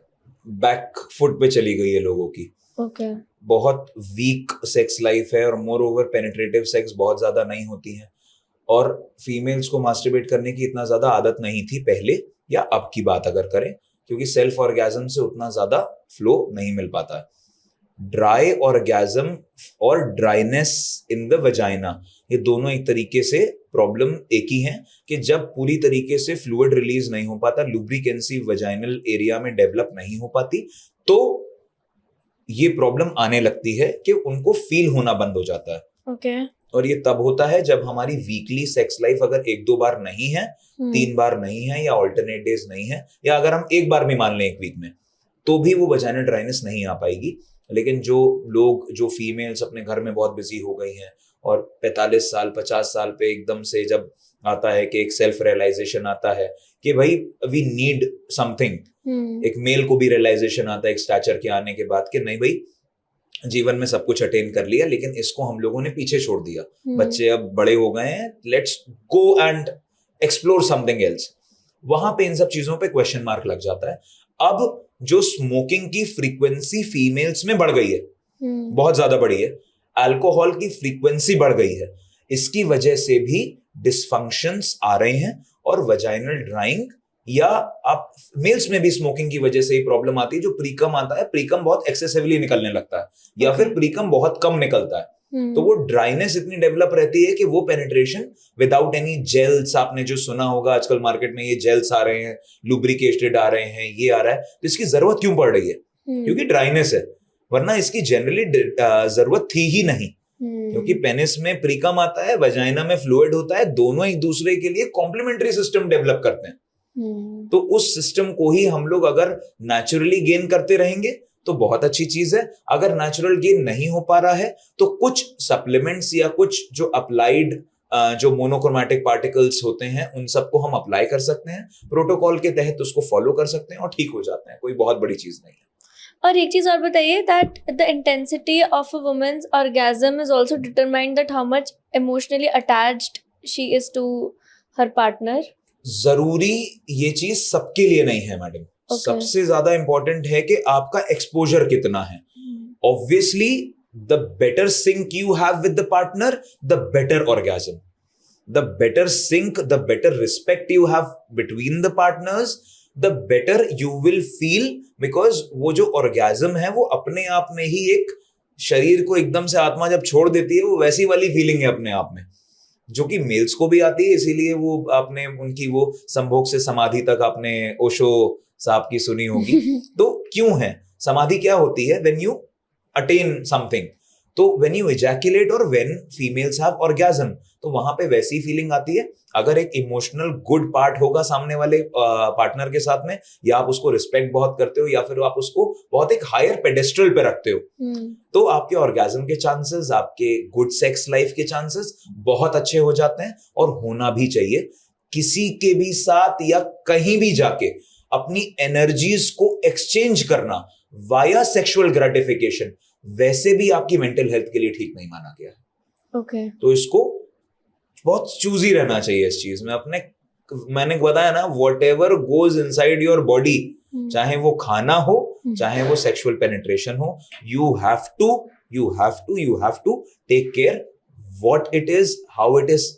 बैक फुट पे चली गई है लोगों की। Okay. बहुत वीक सेक्स लाइफ है, और मोर ओवर पेनिट्रेटिव सेक्स बहुत ज्यादा नहीं होती है, और फीमेल्स को मास्टरबेट करने की इतना ज्यादा आदत नहीं थी पहले, या अब की बात अगर करें, क्योंकि सेल्फ ऑर्गेजम से उतना ज्यादा फ्लो नहीं मिल पाता है। ड्राई ऑर्गेजम और ड्राइनेस इन द वजाइना, ये दोनों एक तरीके से प्रॉब्लम एक ही है, कि जब पूरी तरीके से फ्लूइड रिलीज नहीं हो पाता, लुब्रिकेंसी वजाइनल एरिया में डेवलप नहीं हो पाती, तो ये प्रॉब्लम आने लगती है कि उनको फील होना बंद हो जाता है। Okay. और ये तब होता है जब हमारी वीकली सेक्स लाइफ अगर 1-2 बार नहीं है, 3 बार नहीं है, या ऑल्टरनेट डेज नहीं है, या अगर हम एक बार भी मान लें एक वीक में, तो भी वो वजाइनल ड्राइनेस नहीं आ पाएगी। लेकिन जो लोग, जो फीमेल्स अपने घर में बहुत बिजी हो गई हैं, और 45 साल 50 साल पे एकदम से जब आता है कि एक सेल्फ रियलाइजेशन आता है कि भाई वी नीड समथिंग, एक मेल को भी रियलाइजेशन आता है एक स्टैचर के आने के बाद कि नहीं भाई जीवन में सब कुछ अटेन कर लिया, लेकिन इसको हम लोगों ने पीछे छोड़ दिया, बच्चे अब बड़े हो गए हैं, let's go and explore something else. वहां पे इन सब चीजों पे क्वेश्चन मार्क लग जाता है। अब जो स्मोकिंग की फ्रीक्वेंसी फीमेल्स में बढ़ गई है, बहुत ज्यादा बढ़ी है, अल्कोहल की फ्रीक्वेंसी बढ़ गई है, इसकी वजह से भी डिसफंक्शंस आ रहे हैं, और वजाइनल ड्राइंग, या आप मेल्स में भी स्मोकिंग की वजह से ही प्रॉब्लम आती है। जो प्रीकम आता है, प्रीकम बहुत एक्सेसिवली निकलने लगता है, या फिर प्रीकम बहुत कम निकलता है, तो वो ड्राइनेस इतनी डेवलप रहती है कि वो पेनिट्रेशन विदाउट एनी जेल्स, आपने जो सुना होगा आजकल मार्केट में ये जेल्स आ रहे हैं, लुब्रिकेटेड आ रहे हैं, ये आ रहा है, तो इसकी जरूरत क्यों पड़ रही है? क्योंकि ड्राइनेस है, वरना इसकी जनरली जरूरत थी ही नहीं, क्योंकि पेनिस में प्रीकम आता है, वजाइना में फ्लूइड होता है, दोनों एक दूसरे के लिए कॉम्प्लीमेंट्री सिस्टम डेवलप करते हैं। तो उस सिस्टम को ही हम लोग अगर नेचुरली गेन करते रहेंगे तो बहुत अच्छी चीज है। अगर नेचुरल गेन नहीं हो पा रहा है तो कुछ सप्लीमेंट्स या कुछ जो अप्लाइड जो मोनोक्रोमैटिक पार्टिकल्स होते हैं उन सबको हम अप्लाई कर सकते हैं, प्रोटोकॉल के तहत उसको फॉलो कर सकते हैं और ठीक हो जाते हैं, कोई बहुत बड़ी चीज नहीं है। और एक चीज और बताइए, that the intensity of a woman's orgasm is also determined that how much emotionally attached she is to her partner. जरूरी ये चीज सबके लिए नहीं है मैडम, सबसे ज्यादा इंपॉर्टेंट है कि आपका एक्सपोजर कितना है. Obviously the better sync you have with the partner, the better orgasm. The better sync, the better respect you have between the partners, the better you will feel, because वो जो orgasm है वो अपने आप में ही एक शरीर को एकदम से आत्मा जब छोड़ देती है, वो वैसी वाली फीलिंग है अपने आप में, जो कि मेल्स को भी आती है. इसीलिए वो आपने उनकी वो संभोग से समाधि तक आपने ओशो साहब की सुनी होगी. तो क्यों है समाधि, क्या होती है? when you attain something, तो when you ejaculate और when females have orgasm, तो वहां पे वैसी फीलिंग आती है. अगर एक इमोशनल गुड पार्ट होगा सामने वाले पार्टनर के साथ में, या आप उसको रिस्पेक्ट बहुत करते हो, या फिर आप उसको बहुत एक हायर पेडेस्ट्रल पे रखते हो, तो आपके ऑर्गेज्म के चांसेस, आपके गुड सेक्स लाइफ के चांसेस बहुत अच्छे हो जाते हैं. और होना भी चाहिए. किसी के भी साथ या कहीं भी जाके अपनी एनर्जीज को एक्सचेंज करना वाया सेक्सुअल ग्रेटिफिकेशन वैसे भी आपकी मेंटल हेल्थ के लिए ठीक नहीं माना गया है. ओके. तो इसको बहुत चूजी रहना चाहिए इस चीज में. मैंने बताया ना, whatever goes inside your body, चाहे वो खाना हो, चाहे वो सेक्सुअल पेनिट्रेशन हो, you have to take care what it is, how it is,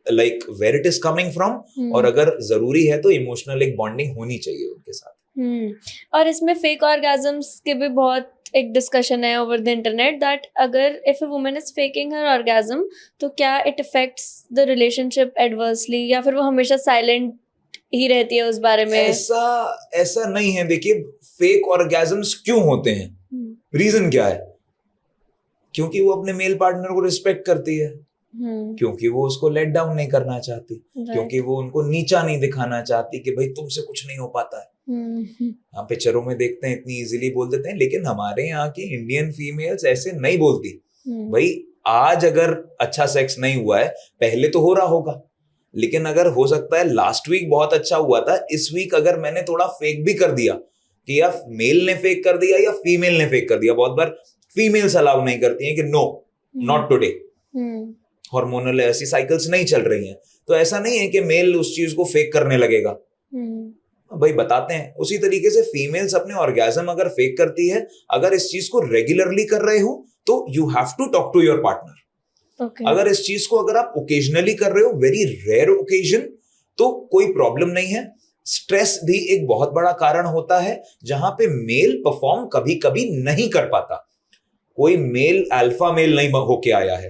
like where it is coming from. और अगर जरूरी है तो इमोशनल एक बॉन्डिंग होनी चाहिए उनके साथ. और इसमें फेक ऑर्गेजम्स के भी बहुत एक डिस्कशन है ओवर द इंटरनेट, दैट अगर if a woman is faking her orgasm, तो क्या it affects the relationship adversely, या फिर वो हमेशा साइलेंट ही रहती है उस बारे में? ऐसा नहीं है. देखिए, फेक ऑर्गेजम्स क्यों होते हैं, रीजन क्या है? क्योंकि वो अपने मेल पार्टनर को रिस्पेक्ट करती है, क्योंकि वो उसको लेट डाउन नहीं करना चाहती, क्योंकि वो उनको नीचा नहीं दिखाना चाहती कि भाई तुमसे कुछ नहीं हो पाता है. हम पिक्चरों में देखते हैं, इतनी इजीली बोल देते हैं, लेकिन हमारे यहाँ की इंडियन फीमेल्स ऐसे नहीं बोलती. भाई आज अगर अच्छा सेक्स नहीं हुआ है, पहले तो हो रहा होगा, लेकिन अगर हो सकता है लास्ट वीक बहुत अच्छा हुआ था, इस वीक अगर मैंने थोड़ा फेक भी कर दिया, कि या मेल ने फेक कर दिया या फीमेल ने फेक कर दिया. बहुत बार फीमेल्स अलाउ नहीं करती हैं कि नो, नॉट टुडे, हार्मोनल ऐसी साइकिल्स नहीं चल रही हैं. तो ऐसा नहीं है कि मेल उस चीज को फेक करने लगेगा. भाई बताते हैं. उसी तरीके से फीमेल्स अपने ऑर्गेज्म अगर फेक करती है, अगर इस चीज को रेगुलरली कर रहे हो, तो you have to talk to your partner. अगर इस चीज को अगर आप ओकेजनली कर रहे हो, वेरी रेयर ओकेजन, तो कोई प्रॉब्लम नहीं है. स्ट्रेस भी एक बहुत बड़ा कारण होता है, जहां पे मेल परफॉर्म कभी कभी नहीं कर पाता. कोई मेल अल्फा मेल नहीं होके आया है.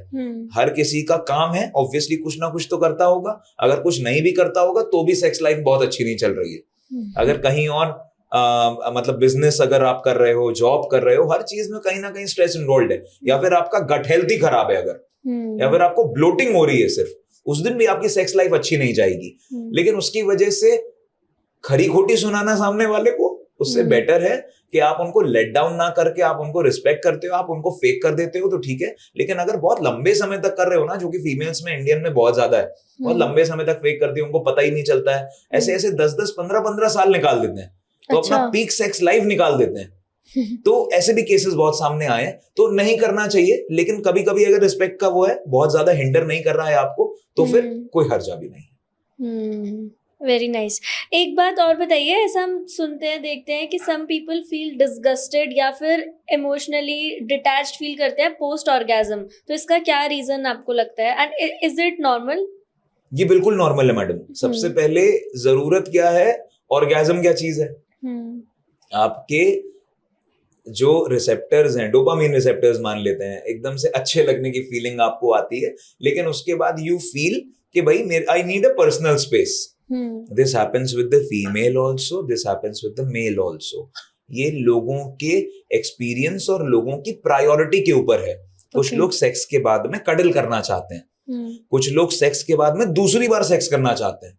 हर किसी का काम है, ऑब्वियसली कुछ ना कुछ तो करता होगा. अगर कुछ नहीं भी करता होगा तो भी सेक्स लाइफ बहुत अच्छी नहीं चल रही है. अगर कहीं और मतलब बिजनेस अगर आप कर रहे हो, जॉब कर रहे हो, हर चीज में कहीं ना कहीं स्ट्रेस इन्वॉल्व है, या फिर आपका गट हेल्थ ही खराब है अगर, या फिर आपको ब्लोटिंग हो रही है सिर्फ, उस दिन भी आपकी सेक्स लाइफ अच्छी नहीं जाएगी. लेकिन उसकी वजह से खरी खोटी सुनाना सामने वाले को, उससे बेटर है कि आप उनको लेट डाउन ना करके आप उनको रिस्पेक्ट करते हो, आप उनको फेक कर देते हो तो ठीक है. लेकिन अगर बहुत लंबे समय तक कर रहे हो ना, जो कि फीमेल्स में इंडियन में बहुत ज्यादा है, बहुत लंबे समय तक फेक करती है, उनको पता ही नहीं चलता है, ऐसे 10-10, 15-15 साल निकाल देते हैं, तो अपना पीक सेक्स लाइफ निकाल देते हैं. तो ऐसे भी केसेस बहुत सामने आए हैं. तो नहीं करना चाहिए, लेकिन कभी कभी अगर रिस्पेक्ट का वो है, बहुत ज्यादा हिंडर नहीं कर रहा है आपको, तो फिर कोई हर्जा भी नहीं. Very nice. एक बात और बताइए, ऐसा हम सुनते हैं, देखते हैं कि सम पीपल फील डिसगस्टेड या फिर इमोशनली डिटैच्ड फील करते हैं पोस्ट ऑर्गेज्म, तो इसका क्या रीजन आपको लगता है, एंड इज इट नॉर्मल? ये बिल्कुल नॉर्मल है मैडम. सबसे पहले जरूरत क्या है, ऑर्गेज्म क्या चीज है? आपके जो रिसेप्टर्स हैं, डोपामिन रिसेप्टर्स मान लेते हैं, एकदम से अच्छे लगने की फीलिंग आपको आती है, लेकिन उसके बाद यू फील कि भाई I need a personal space. This happens with the female also, this happens with the male also. ये लोगों के एक्सपीरियंस और लोगों की प्रायोरिटी के ऊपर है. कुछ लोग सेक्स के बाद में कडल करना चाहते हैं, कुछ लोग सेक्स के बाद में दूसरी बार सेक्स करना चाहते हैं,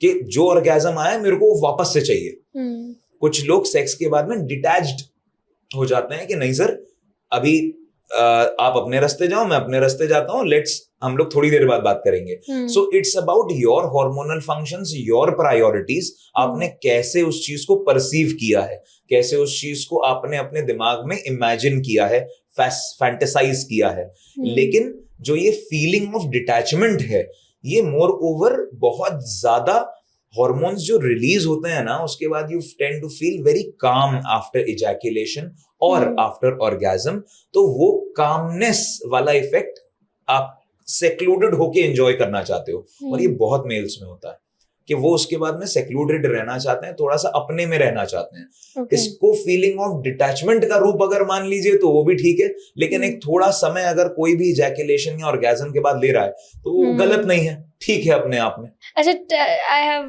कि जो ऑर्गेज्म आया मेरे को वापस से चाहिए. कुछ लोग सेक्स के बाद में डिटैच्ड हो जाते हैं कि नहीं सर, अभी आप अपने रास्ते जाओ, मैं अपने रास्ते जाता हूँ, लेट्स हम लोग थोड़ी देर बाद बात करेंगे. So it's about your hormonal functions, your priorities. आपने कैसे उस चीज को परसीव किया है, कैसे उस चीज को आपने अपने दिमाग में इमेजिन किया है, फैंटेसाइज किया है. लेकिन जो ये फीलिंग ऑफ डिटैचमेंट है, ये मोर ओवर बहुत ज्यादा हॉर्मोन्स जो रिलीज होते हैं ना, उसके बाद you tend to feel very calm after ejaculation और आफ्टर ऑर्गेज्म। तो वो कामनेस वाला इफेक्ट आप सेक्लूडेड होके एंजॉय करना चाहते हो, और ये बहुत मेल्स में होता है कि वो उसके बाद में सेक्लूडेड रहना चाहते हैं, थोड़ा सा अपने में रहना चाहते हैं। इसको फीलिंग ऑफ डिटैचमेंट का रूप अगर मान लीजिए तो वो भी ठीक है, लेकिन एक थोड़ा समय अगर कोई भी इजैकुलेशन या ऑर्गेज्म के बाद ले रहा है तो वो गलत नहीं है, ठीक है अपने आप में। अच्छा, आई हैव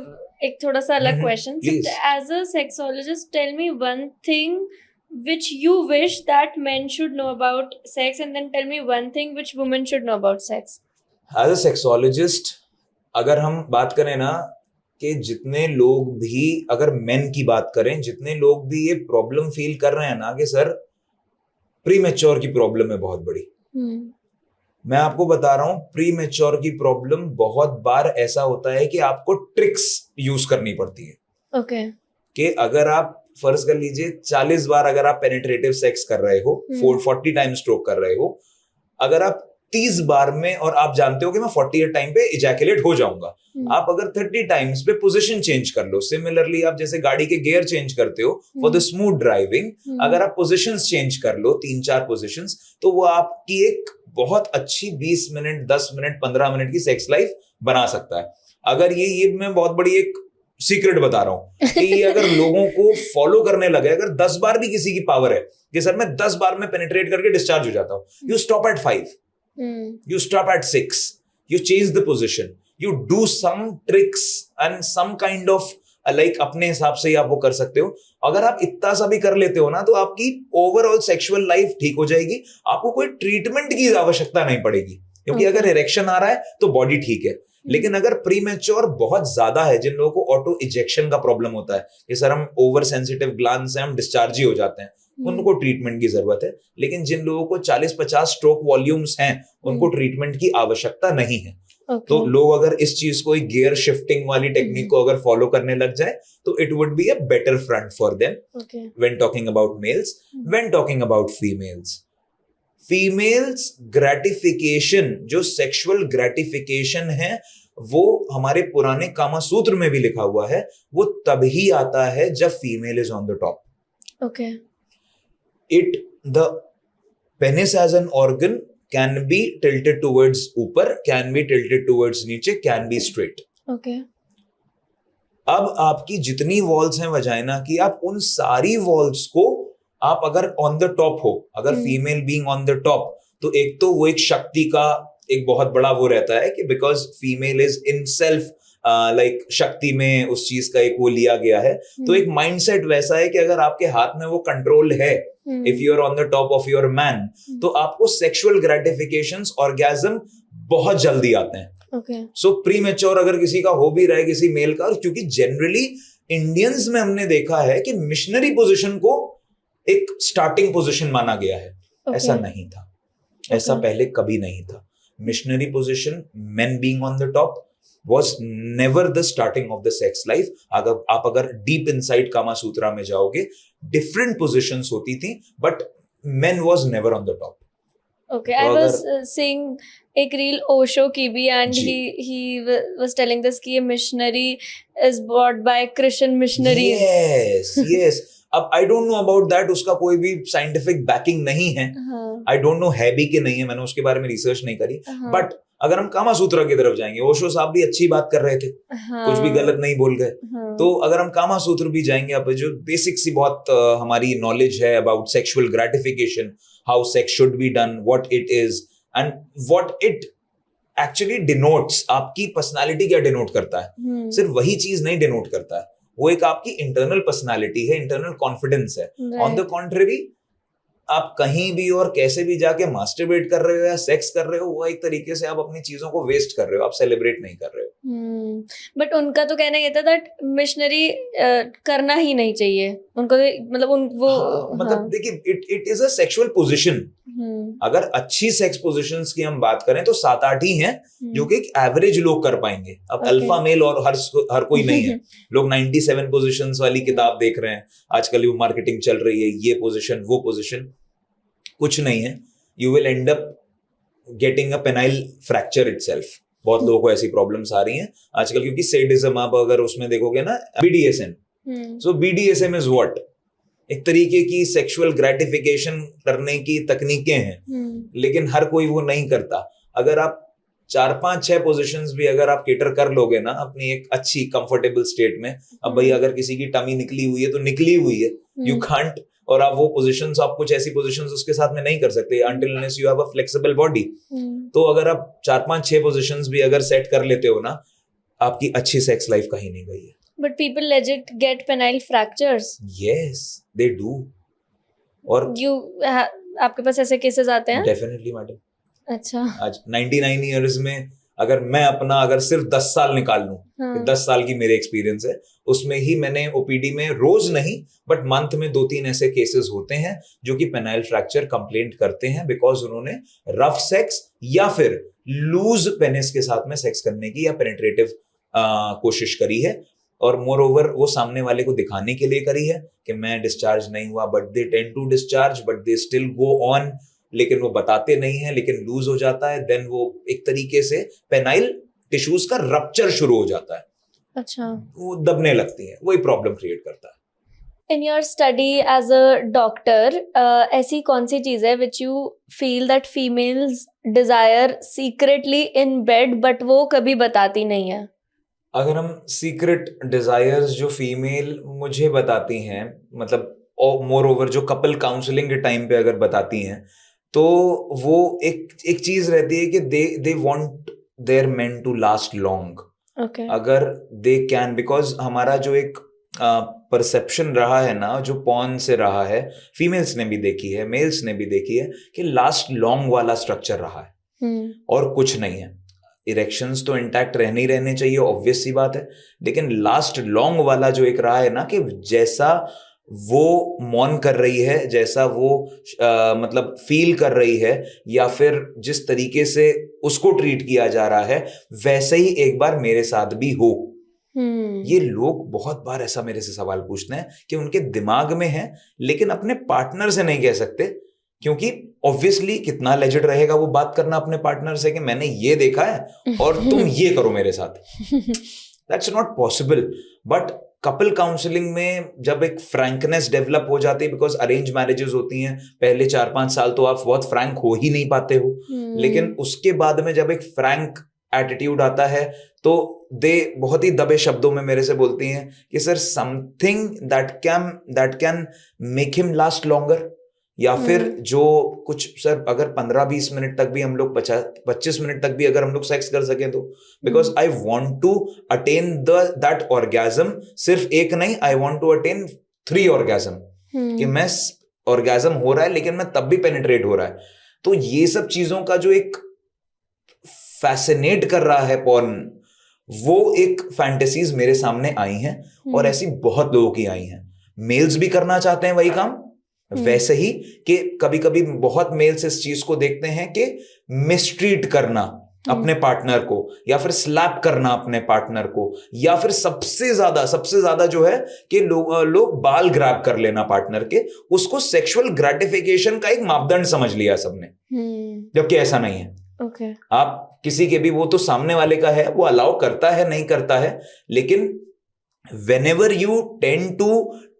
एक थोड़ा सा अलग question. As a sexologist, tell me one thing which you wish that men should know about sex, and then tell me one thing which women should know about sex. As a sexologist, अगर हम बात करें ना कि जितने लोग भी, अगर मेन की बात करें, जितने लोग भी ये प्रॉब्लम फील कर रहे हैं ना कि सर प्री मैच्योर की प्रॉब्लम है बहुत बड़ी, मैं आपको बता रहा हूं प्री मैच्योर की प्रॉब्लम बहुत बार ऐसा होता है कि आपको ट्रिक्स यूज करनी पड़ती है। ओके। कि अगर आप फर्ज कर लीजिए 40 बार अगर आप पेनिट्रेटिव सेक्स कर रहे हो, 40 टाइम स्ट्रोक कर रहे हो, अगर आप 30 बार में, और आप जानते हो कि मैं 40 टाइम पे इजैकुलेट हो जाऊंगा, आप अगर 30 टाइम्स पे पोजीशन चेंज कर लो, सिमिलरली आप जैसे गाड़ी के गियर चेंज करते हो फॉर द स्मूथ ड्राइविंग, अगर आप पोजीशंस चेंज कर लो 3-4 पोजीशंस, तो वो आपकी एक बहुत अच्छी 20 मिनट 10 मिनट 15 मिनट की सेक्स लाइफ बना सकता है। अगर ये मैं बहुत बड़ी एक सीक्रेट बता रहा हूं कि अगर लोगों को फॉलो करने लगे, अगर 10 बार भी किसी की पावर है कि सर मैं 10 बार में पेनिट्रेट करके डिस्चार्ज हो जाता हूं, you stop at 5, you stop at 6, you change the position, you do some tricks and some kind of like अपने हिसाब से ही आप वो कर सकते हो। अगर आप इतना सा भी कर लेते हो ना, तो आपकी ओवरऑल सेक्सुअल लाइफ ठीक हो जाएगी, आपको कोई ट्रीटमेंट की आवश्यकता नहीं पड़ेगी, क्योंकि अगर इरेक्शन आ रहा है तो बॉडी ठीक है। लेकिन अगर प्री मैच्योर बहुत ज्यादा है, जिन लोगों को ऑटो इजेक्शन का प्रॉब्लम होता है कि सर हम ओवर सेंसिटिव ग्लैंड्स हैं, हम डिस्चार्ज ही हो जाते हैं, उनको ट्रीटमेंट की जरूरत है। लेकिन जिन लोगों को 40-50 स्ट्रोक वॉल्यूम्स हैं, उनको ट्रीटमेंट की आवश्यकता नहीं है। तो लोग अगर इस चीज को एक गियर शिफ्टिंग वाली टेक्निक को अगर फॉलो करने लग जाए, तो it would be a better front for them when talking about males. When talking about females gratification, जो सेक्सुअल ग्रेटिफिकेशन है, वो हमारे पुराने कामा सूत्र में भी लिखा हुआ है, वो तभी आता है जब female is on the top. Okay. It the penis as an organ can be tilted towards ऊपर, कैन बी टिल्टेड टुवर्ड्स नीचे, कैन बी स्ट्रेट। ओके। अब आपकी जितनी वॉल्स हैं वजाइना की, आप उन सारी वॉल्स को आप अगर ऑन द टॉप हो, अगर female being on the top, तो एक तो वो एक शक्ति का एक बहुत बड़ा वो रहता है कि because female is in self like शक्ति में उस चीज का एक वो लिया गया है। तो एक माइंडसेट वैसा है कि अगर आपके हाथ में वो कंट्रोल है, if you are on the top of your man, तो आपको सेक्सुअल ग्रेटिफिकेशंस, ऑर्गेज्म बहुत जल्दी आते हैं। सो प्री मैच्योर अगर किसी का हो भी रहा है, किसी मेल का, क्योंकि जनरली इंडियंस में हमने देखा है कि मिशनरी पोजिशन को एक स्टार्टिंग पोजीशन माना गया है। ऐसा नहीं था, ऐसा पहले कभी नहीं था। Missionary position, main being on the top, was never the starting of the sex life. अगर डीप इनसाइड कामा सूत्रा में जाओगे, डिफरेंट पोजीशंस होती थी, but men was never on the top. Okay, I was seeing एक रील ओशो की भी, and he was telling this कि ये missionary is bought by Christian missionaries. Yes. अब I don't know about that, उसका कोई भी साइंटिफिक बैकिंग नहीं है। I don't know है भी कि नहीं है, मैंने उसके बारे में रिसर्च नहीं करी। बट अगर हम कामा सूत्रा की तरफ जाएंगे, ओशो साहब भी अच्छी बात कर रहे थे, कुछ भी गलत नहीं बोल गए। तो अगर हम कामा सूत्र भी जाएंगे, अब जो बेसिक सी बहुत हमारी नॉलेज है about sexual gratification, how sex should be done, what it is and what it actually denotes, आपकी पर्सनालिटी क्या डिनोट करता है, सिर्फ वही चीज नहीं डिनोट करता है, वो एक आपकी इंटरनल पर्सनालिटी है, इंटरनल कॉन्फिडेंस है। ऑन द कॉन्ट्ररी, आप कहीं भी और कैसे भी जाके मास्टरबेट कर रहे हो या सेक्स कर रहे हो, वो एक तरीके से आप अपनी चीजों को वेस्ट कर रहे हो, आप सेलिब्रेट नहीं कर रहे हो। बट उनका तो कहना ये था दैट मिशनरी करना ही नहीं चाहिए उनको, मतलब मतलब देखिए, it is a sexual position. अगर अच्छी सेक्स पोजीशंस की हम बात करें तो 7-8 ही हैं जो कि एक एवरेज लोग कर पाएंगे। अब अल्फा मेल और हर कोई नहीं है। लोग 97 पोजीशंस वाली किताब देख रहे हैं आजकल, वो मार्केटिंग चल रही है, ये पोजीशन वो पोजीशन, कुछ नहीं है। You will and up getting a penile fracture itself, बहुत लोगों को ऐसी प्रॉब्लम्स आ रही हैं आजकल, क्योंकि सेडिज्म आप अगर उसमें देखोगे ना, BDSM, so BDSM is what, एक तरीके की सेक्सुअल ग्रेटिफिकेशन करने की तकनीकें हैं, लेकिन हर कोई वो नहीं करता। अगर आप 4-5-6 पोजीशंस भी अगर आप केटर कर लोगे ना अपनी एक अच्छी कंफर्टेबल स्टेट में, अब भाई अगर किसी की टमी निकली हुई है तो निकली हुई है, यू कांट, और आप वो पोजीशंस, आप कुछ ऐसी पोजीशंस उसके साथ में नहीं कर सकते until unless you have a flexible body। तो अगर आप 4-5-6 पोजीशंस भी अगर सेट कर लेते हो ना, आपकी अच्छी सेक्स लाइफ कहीं नहीं गई है। But people legit get penile fractures. Yes, they do। और आपके पास ऐसे केसेस आते हैं? Definitely madam. अच्छा। आज 99 इयर्स में अगर मैं अपना अगर सिर्फ 10 साल निकाल लूं, हाँ। 10 साल की मेरे एक्सपीरियंस है, उसमें ही मैंने ओपीडी में रोज नहीं बट मंथ में 2-3 ऐसे केसेस होते हैं जो कि पेनाइल फ्रैक्चर कंप्लेंट करते हैं बिकॉज उन्होंने रफ सेक्स या फिर लूज पेनिस के साथ में सेक्स करने की या पेनिट्रेटिव कोशिश करी है, और मोर ओवर वो सामने वाले को दिखाने के लिए करी है कि मैं डिस्चार्ज नहीं हुआ, but they tend to discharge but they still go on, लेकिन वो बताते नहीं है, लेकिन लूज हो जाता है, देन वो एक तरीके से पेनाइल टिश्यूज का रप्चर शुरू हो जाता है। अच्छा। वो दबने लगती है, वही प्रॉब्लम क्रिएट करता है। In your study as a doctor, ऐसी कौन सी चीज है which you feel that females desire secretly in bed but वो कभी बताती नहीं है? अगर हम सीक्रेट डिजायर्स जो फीमेल मुझे बताती हैं, मतलब मोर ओवर जो कपल काउंसलिंग के टाइम पे अगर बताती हैं, तो वो एक चीज रहती है कि they want their men to last long. Okay. अगर दे कैन, बिकॉज हमारा जो एक परसेप्शन रहा है ना, जो पॉर्न से रहा है, फीमेल्स ने भी देखी है, मेल्स ने भी देखी है कि लास्ट लॉन्ग वाला स्ट्रक्चर रहा है और कुछ नहीं है। इरेक्शंस तो इंटैक्ट रहने ही रहने चाहिए, ऑब्वियस सी बात है, लेकिन लास्ट लॉन्ग वाला जो एक रहा है ना, कि जैसा वो मॉन कर रही है, जैसा वो मतलब फील कर रही है, या फिर जिस तरीके से उसको ट्रीट किया जा रहा है, वैसे ही एक बार मेरे साथ भी हो। ये लोग बहुत बार ऐसा मेरे से सवाल पूछते हैं कि उनके दिमाग में है लेकिन अपने पार्टनर से नहीं कह सकते, क्योंकि ऑब्वियसली कितना लेजिट रहेगा वो बात करना अपने पार्टनर से कि मैंने ये देखा है और तुम ये करो मेरे साथ। That's not possible. But couple counselling में जब एक फ्रैंकनेस डेवलप हो जाती है, बिकॉज अरेंज मैरिजेस होती हैं, पहले 4-5 साल तो आप बहुत फ्रैंक हो ही नहीं पाते हो, लेकिन उसके बाद में जब एक फ्रैंक एटीट्यूड आता है तो दे बहुत ही दबे शब्दों में मेरे से बोलती हैं कि sir something that can make him last longer, या फिर जो कुछ सर अगर 15-20 मिनट तक भी हम लोग 25 मिनट तक भी अगर हम लोग सेक्स कर सकें तो, because I want to attain that orgasm, सिर्फ एक नहीं, I want to attain 3 orgasm, कि मैं ऑर्गेजम हो रहा है लेकिन मैं तब भी पेनिट्रेट हो रहा है। तो ये सब चीजों का जो एक फैसिनेट कर रहा है पॉर्न, वो एक फैंटेसीज मेरे सामने आई हैं और ऐसी बहुत लोगों की आई हैं। मेल्स भी करना चाहते हैं वही काम, वैसे ही कि कभी कभी बहुत मेल्स इस चीज को देखते हैं कि मिसट्रीट करना अपने पार्टनर को, या फिर स्लैप करना अपने पार्टनर को, या फिर सबसे ज्यादा जो है कि लोग बाल ग्रैब कर लेना पार्टनर के, उसको सेक्सुअल ग्रेटिफिकेशन का एक मापदंड समझ लिया सबने, जबकि ऐसा नहीं है। Okay. आप किसी के भी, वो तो सामने वाले का है, वो अलाउ करता है नहीं करता है, लेकिन whenever you tend to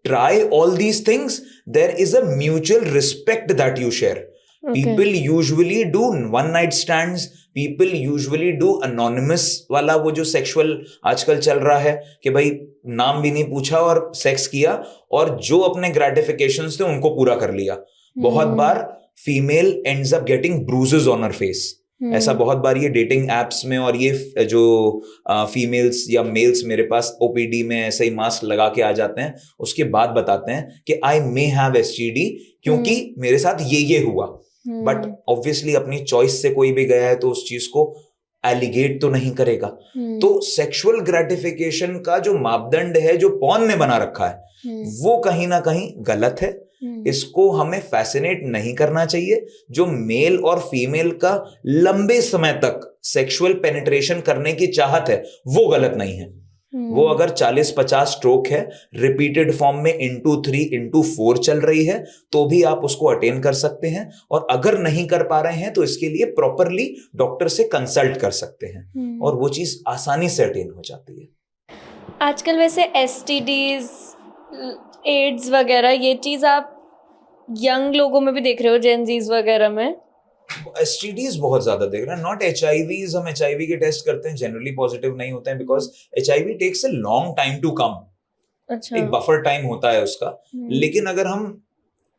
try all these things, there is a mutual respect that you share. Okay. People usually do one night stands, people usually do anonymous वाला वो जो सेक्सुअल आजकल चल रहा है कि भाई नाम भी नहीं पूछा और सेक्स किया, और जो अपने ग्रेटिफिकेशंस थे उनको पूरा कर लिया। बहुत बार female ends up getting bruises on her face। ऐसा बहुत बार ये डेटिंग एप्स में, और ये जो फीमेल्स या मेल्स मेरे पास ओपीडी में ऐसे ही मास्क लगा के आ जाते हैं, उसके बाद बताते हैं कि आई मे हैव एसटीडी क्योंकि मेरे साथ ये हुआ। बट ऑब्वियसली अपनी चॉइस से कोई भी गया है तो उस चीज को एलिगेट तो नहीं करेगा। तो सेक्सुअल ग्रेटिफिकेशन का जो मापदंड है जो पॉर्न ने बना रखा है, वो कहीं ना कहीं गलत है। इसको हमें फैसिनेट नहीं करना चाहिए। जो मेल और फीमेल का लंबे समय तक सेक्सुअल पेनिट्रेशन करने की चाहत है वो गलत नहीं है। वो अगर 40-50 स्ट्रोक है, रिपीटेड फॉर्म में इंटू 3 इंटू 4 चल रही है, तो भी आप उसको अटेन कर सकते हैं। और अगर नहीं कर पा रहे हैं तो इसके लिए प्रॉपरली डॉक्टर से कंसल्ट कर सकते हैं और वो चीज आसानी से अटेन हो जाती है। आजकल वैसे एसटीडीज, एड्स वगैरह, ये चीज आप यंग लोगों में भी देख रहे हो, जेनजीज वगैरह में? एसटीडीज बहुत ज्यादा देख रहे हैं, नॉट एचआईवीज। हम एचआईवी के टेस्ट करते हैं, जनरली पॉजिटिव नहीं होते हैं because HIV takes a long time to come. अच्छा। एक बफर टाइम होता है उसका। लेकिन अगर हम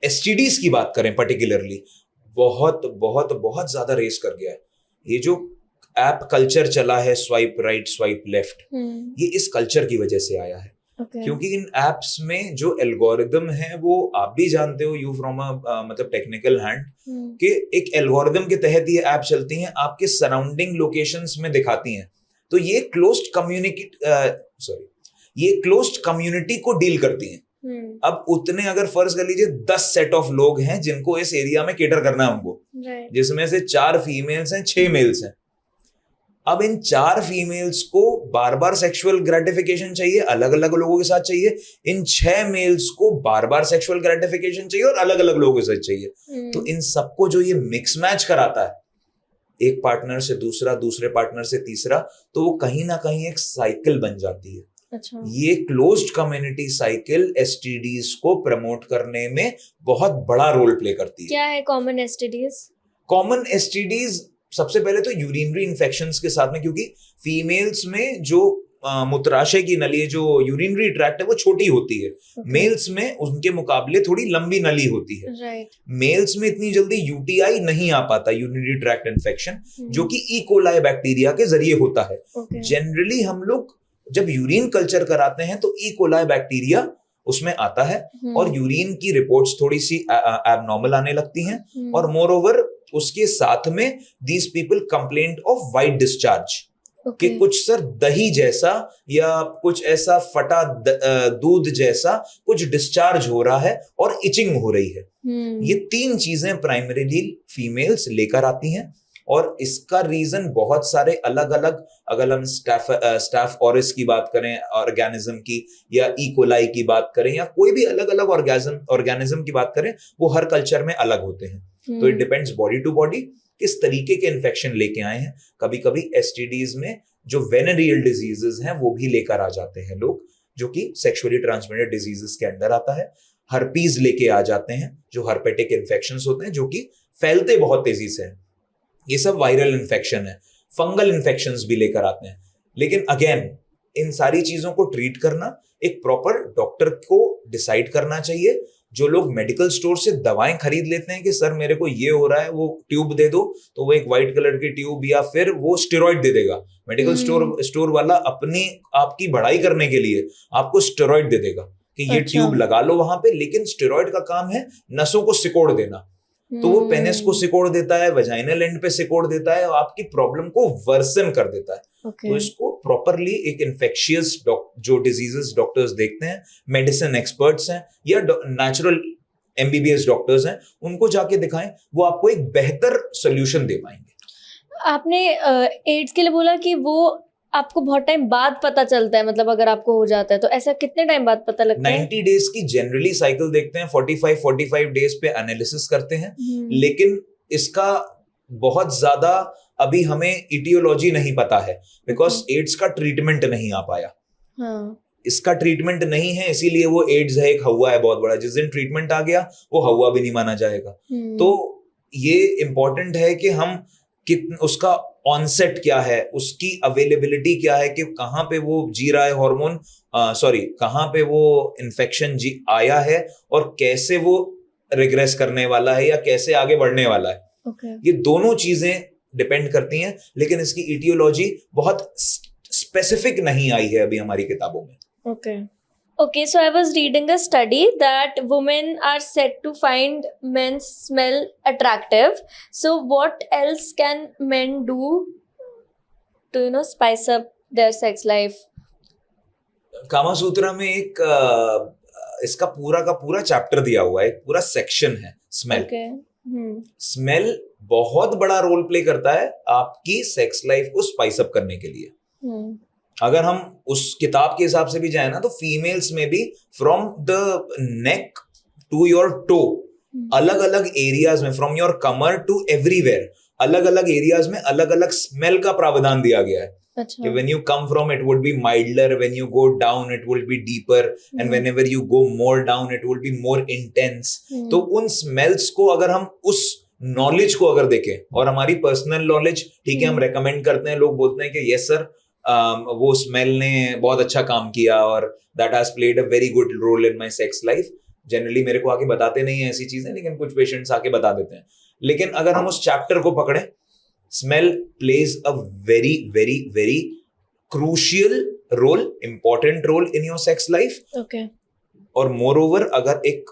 एसटीडीज की बात करें पर्टिकुलरली, बहुत बहुत बहुत ज्यादा रेस कर गया है। ये जो ऐप कल्चर चला है, स्वाइप राइट स्वाइप लेफ्ट, ये इस कल्चर की वजह से आया है। क्योंकि इन एप्स में जो एल्गोरिदम है वो आप भी जानते हो, यू फ्रॉम मतलब टेक्निकल हैंड, कि एक एल्गोरिदम के तहत ये ऐप चलती हैं, आपके सराउंडिंग लोकेशंस में दिखाती हैं। तो ये क्लोज्ड कम्युनिटी को डील करती हैं। अब उतने, अगर फर्ज कर लीजिए 10 सेट ऑफ लोग हैं जिनको इस एरिया में केटर करना है हमको, जिसमें से 4 फीमेल्स हैं, 6 मेल्स हैं। अब इन 4 फीमेल्स को बार बार सेक्सुअल ग्रेटिफिकेशन चाहिए, अलग अलग लोगों के साथ चाहिए। इन 6 मेल्स को बार बार सेक्सुअल ग्रेटिफिकेशन चाहिए और अलग अलग लोगों के साथ चाहिए। तो इन सबको जो ये मिक्स मैच कराता है, एक पार्टनर से दूसरा, दूसरे पार्टनर से तीसरा, तो वो कहीं ना कहीं एक साइकिल बन जाती है। अच्छा। ये क्लोज्ड कम्युनिटी साइकिल एसटीडीज को प्रमोट करने में बहुत बड़ा रोल प्ले करती है। क्या है कॉमन एसटीडीज? कॉमन एसटीडीज सबसे पहले तो यूरिनरी इन्फेक्शंस के साथ में, क्योंकि फीमेल्स में जो मूत्राशय की नली, जो यूरिनरी ट्रैक्ट है, वो छोटी होती है। मेल्स में उनके मुकाबले थोड़ी लंबी नली होती है। मेल्स में इतनी जल्दी यूटीआई नहीं आ पाता, यूरिनरी ट्रैक्ट इन्फेक्शन, जो कि ई कोलाई बैक्टीरिया के जरिए होता है। जनरली हम लोग जब यूरिन कल्चर कराते हैं तो ई कोलाई बैक्टीरिया उसमें आता है और यूरिन की रिपोर्ट्स थोड़ी सी एबनॉर्मल आने लगती हैं। और मोर ओवर उसके साथ में these people complaint of white discharge, कि कुछ सर दही जैसा या कुछ ऐसा फटा दूध जैसा कुछ डिस्चार्ज हो रहा है और इचिंग हो रही है। ये 3 चीजें प्राइमरीली फीमेल्स लेकर आती हैं। और इसका रीजन बहुत सारे अलग अलग, अगर हम स्टाफ ऑरिस की बात करें, ऑर्गेनिज्म की, या ई कोलाई की बात करें, या कोई भी अलग अलग ऑर्गेनिज्म की बात करें, वो हर कल्चर में अलग होते हैं। तो it depends body to body किस तरीके के इन्फेक्शन लेके आए हैं। कभी कभी एसटीडीज में जो वेनेरियल डिजीजेस हैं वो भी लेकर आ जाते हैं लोग, जो कि सेक्सुअली ट्रांसमिटेड डिजीजेस के अंडर आता है। हर्पीज लेके आ जाते हैं, जो हर्पेटिक इन्फेक्शंस होते हैं, जो कि फैलते बहुत तेजी से हैं। ये सब वायरल इन्फेक्शन है। फंगल इन्फेक्शंस भी लेकर आते हैं। लेकिन अगेन, इन सारी चीजों को ट्रीट करना एक प्रॉपर डॉक्टर को डिसाइड करना चाहिए। जो लोग मेडिकल स्टोर से दवाएं खरीद लेते हैं कि सर मेरे को ये हो रहा है, वो ट्यूब दे दो, तो वो एक व्हाइट कलर की ट्यूब या फिर वो स्टेरॉइड दे देगा। मेडिकल स्टोर वाला अपनी आपकी बढ़ाई करने के लिए आपको स्टेरॉइड दे देगा कि ये ट्यूब लगा लो वहां पे। लेकिन स्टेरॉइड का काम है नसों को सिकोड़ देना, तो वो पेनिस को सिकोड़ देता है, वजाइनल एंड पे सिकोड़ देता है और आपकी प्रॉब्लम को वर्सन कर देता है। तो इसको प्रॉपरली एक इन्फेक्शियस जो डिजीजेस डॉक्टर्स देखते हैं, मेडिसिन एक्सपर्ट्स हैं या नेचुरल एमबीबीएस डॉक्टर्स हैं, उनको जाके दिखाएं, वो आपको एक बेहतर सोल्यूशन दे पाएंगे। आपने एड्स के लिए बोला कि वो आपको बहुत टाइम बाद पता चलता है, मतलब अगर आपको हो जाता है तो ऐसा कितने टाइम बाद पता लगता है? 90 डेज की जनरली साइकिल देखते हैं, 45 डेज पे एनालिसिस करते हैं। लेकिन इसका बहुत ज्यादा अभी हमें इटियोलॉजी नहीं पता है, बिकॉज एड्स का ट्रीटमेंट नहीं आ पाया। इसका ट्रीटमेंट नहीं है, इसीलिए वो एड्स है, एक हवा है बहुत बड़ा। जिस दिन ट्रीटमेंट आ गया वो हवा भी नहीं माना जाएगा। तो ये इंपॉर्टेंट है कि हम उसका ऑनसेट क्या है, उसकी अवेलेबिलिटी क्या है, कि कहाँ पे वो जी रहा है हार्मोन, कहाँ पे वो इन्फेक्शन आया है और कैसे वो रिग्रेस करने वाला है या कैसे आगे बढ़ने वाला है। ये दोनों चीजें डिपेंड करती हैं। लेकिन इसकी इटियोलॉजी बहुत स्पेसिफिक नहीं आई है अभी हमारी किताबों में। Okay, so I was reading a study that women are said to find men's smell attractive. So what else can men do to, spice up their sex life? कामा सूत्रा में एक इसका पूरा का पूरा चैप्टर दिया हुआ है, एक पूरा सेक्शन है स्मेल। स्मेल बहुत बड़ा रोल प्ले करता है आपकी सेक्स लाइफ को स्पाइस अप करने के लिए। अगर हम उस किताब के हिसाब से भी जाए ना, तो फीमेल्स में भी from the neck to your toe, अलग अलग एरियाज में, फ्रॉम योर कमर टू एवरीवेयर, अलग अलग एरियाज में अलग अलग स्मेल का प्रावधान दिया गया है. कि when you come from it would be milder, when you go down it will be deeper, and whenever you go more down it will be more intense. तो उन स्मेल्स को अगर हम उस नॉलेज को अगर देखें, और हमारी पर्सनल नॉलेज, ठीक है, हम रेकमेंड करते हैं, लोग बोलते हैं कि यस सर वो स्मेल ने बहुत अच्छा काम किया और that has played a very good role in my sex life. Generally मेरे को आके बताते नहीं है ऐसी चीजें, लेकिन कुछ पेशेंट्स आके बता देते हैं. लेकिन अगर हम उस चैप्टर को पकड़े, smell plays a very very very crucial role, important role in your sex life. Okay. और moreover अगर एक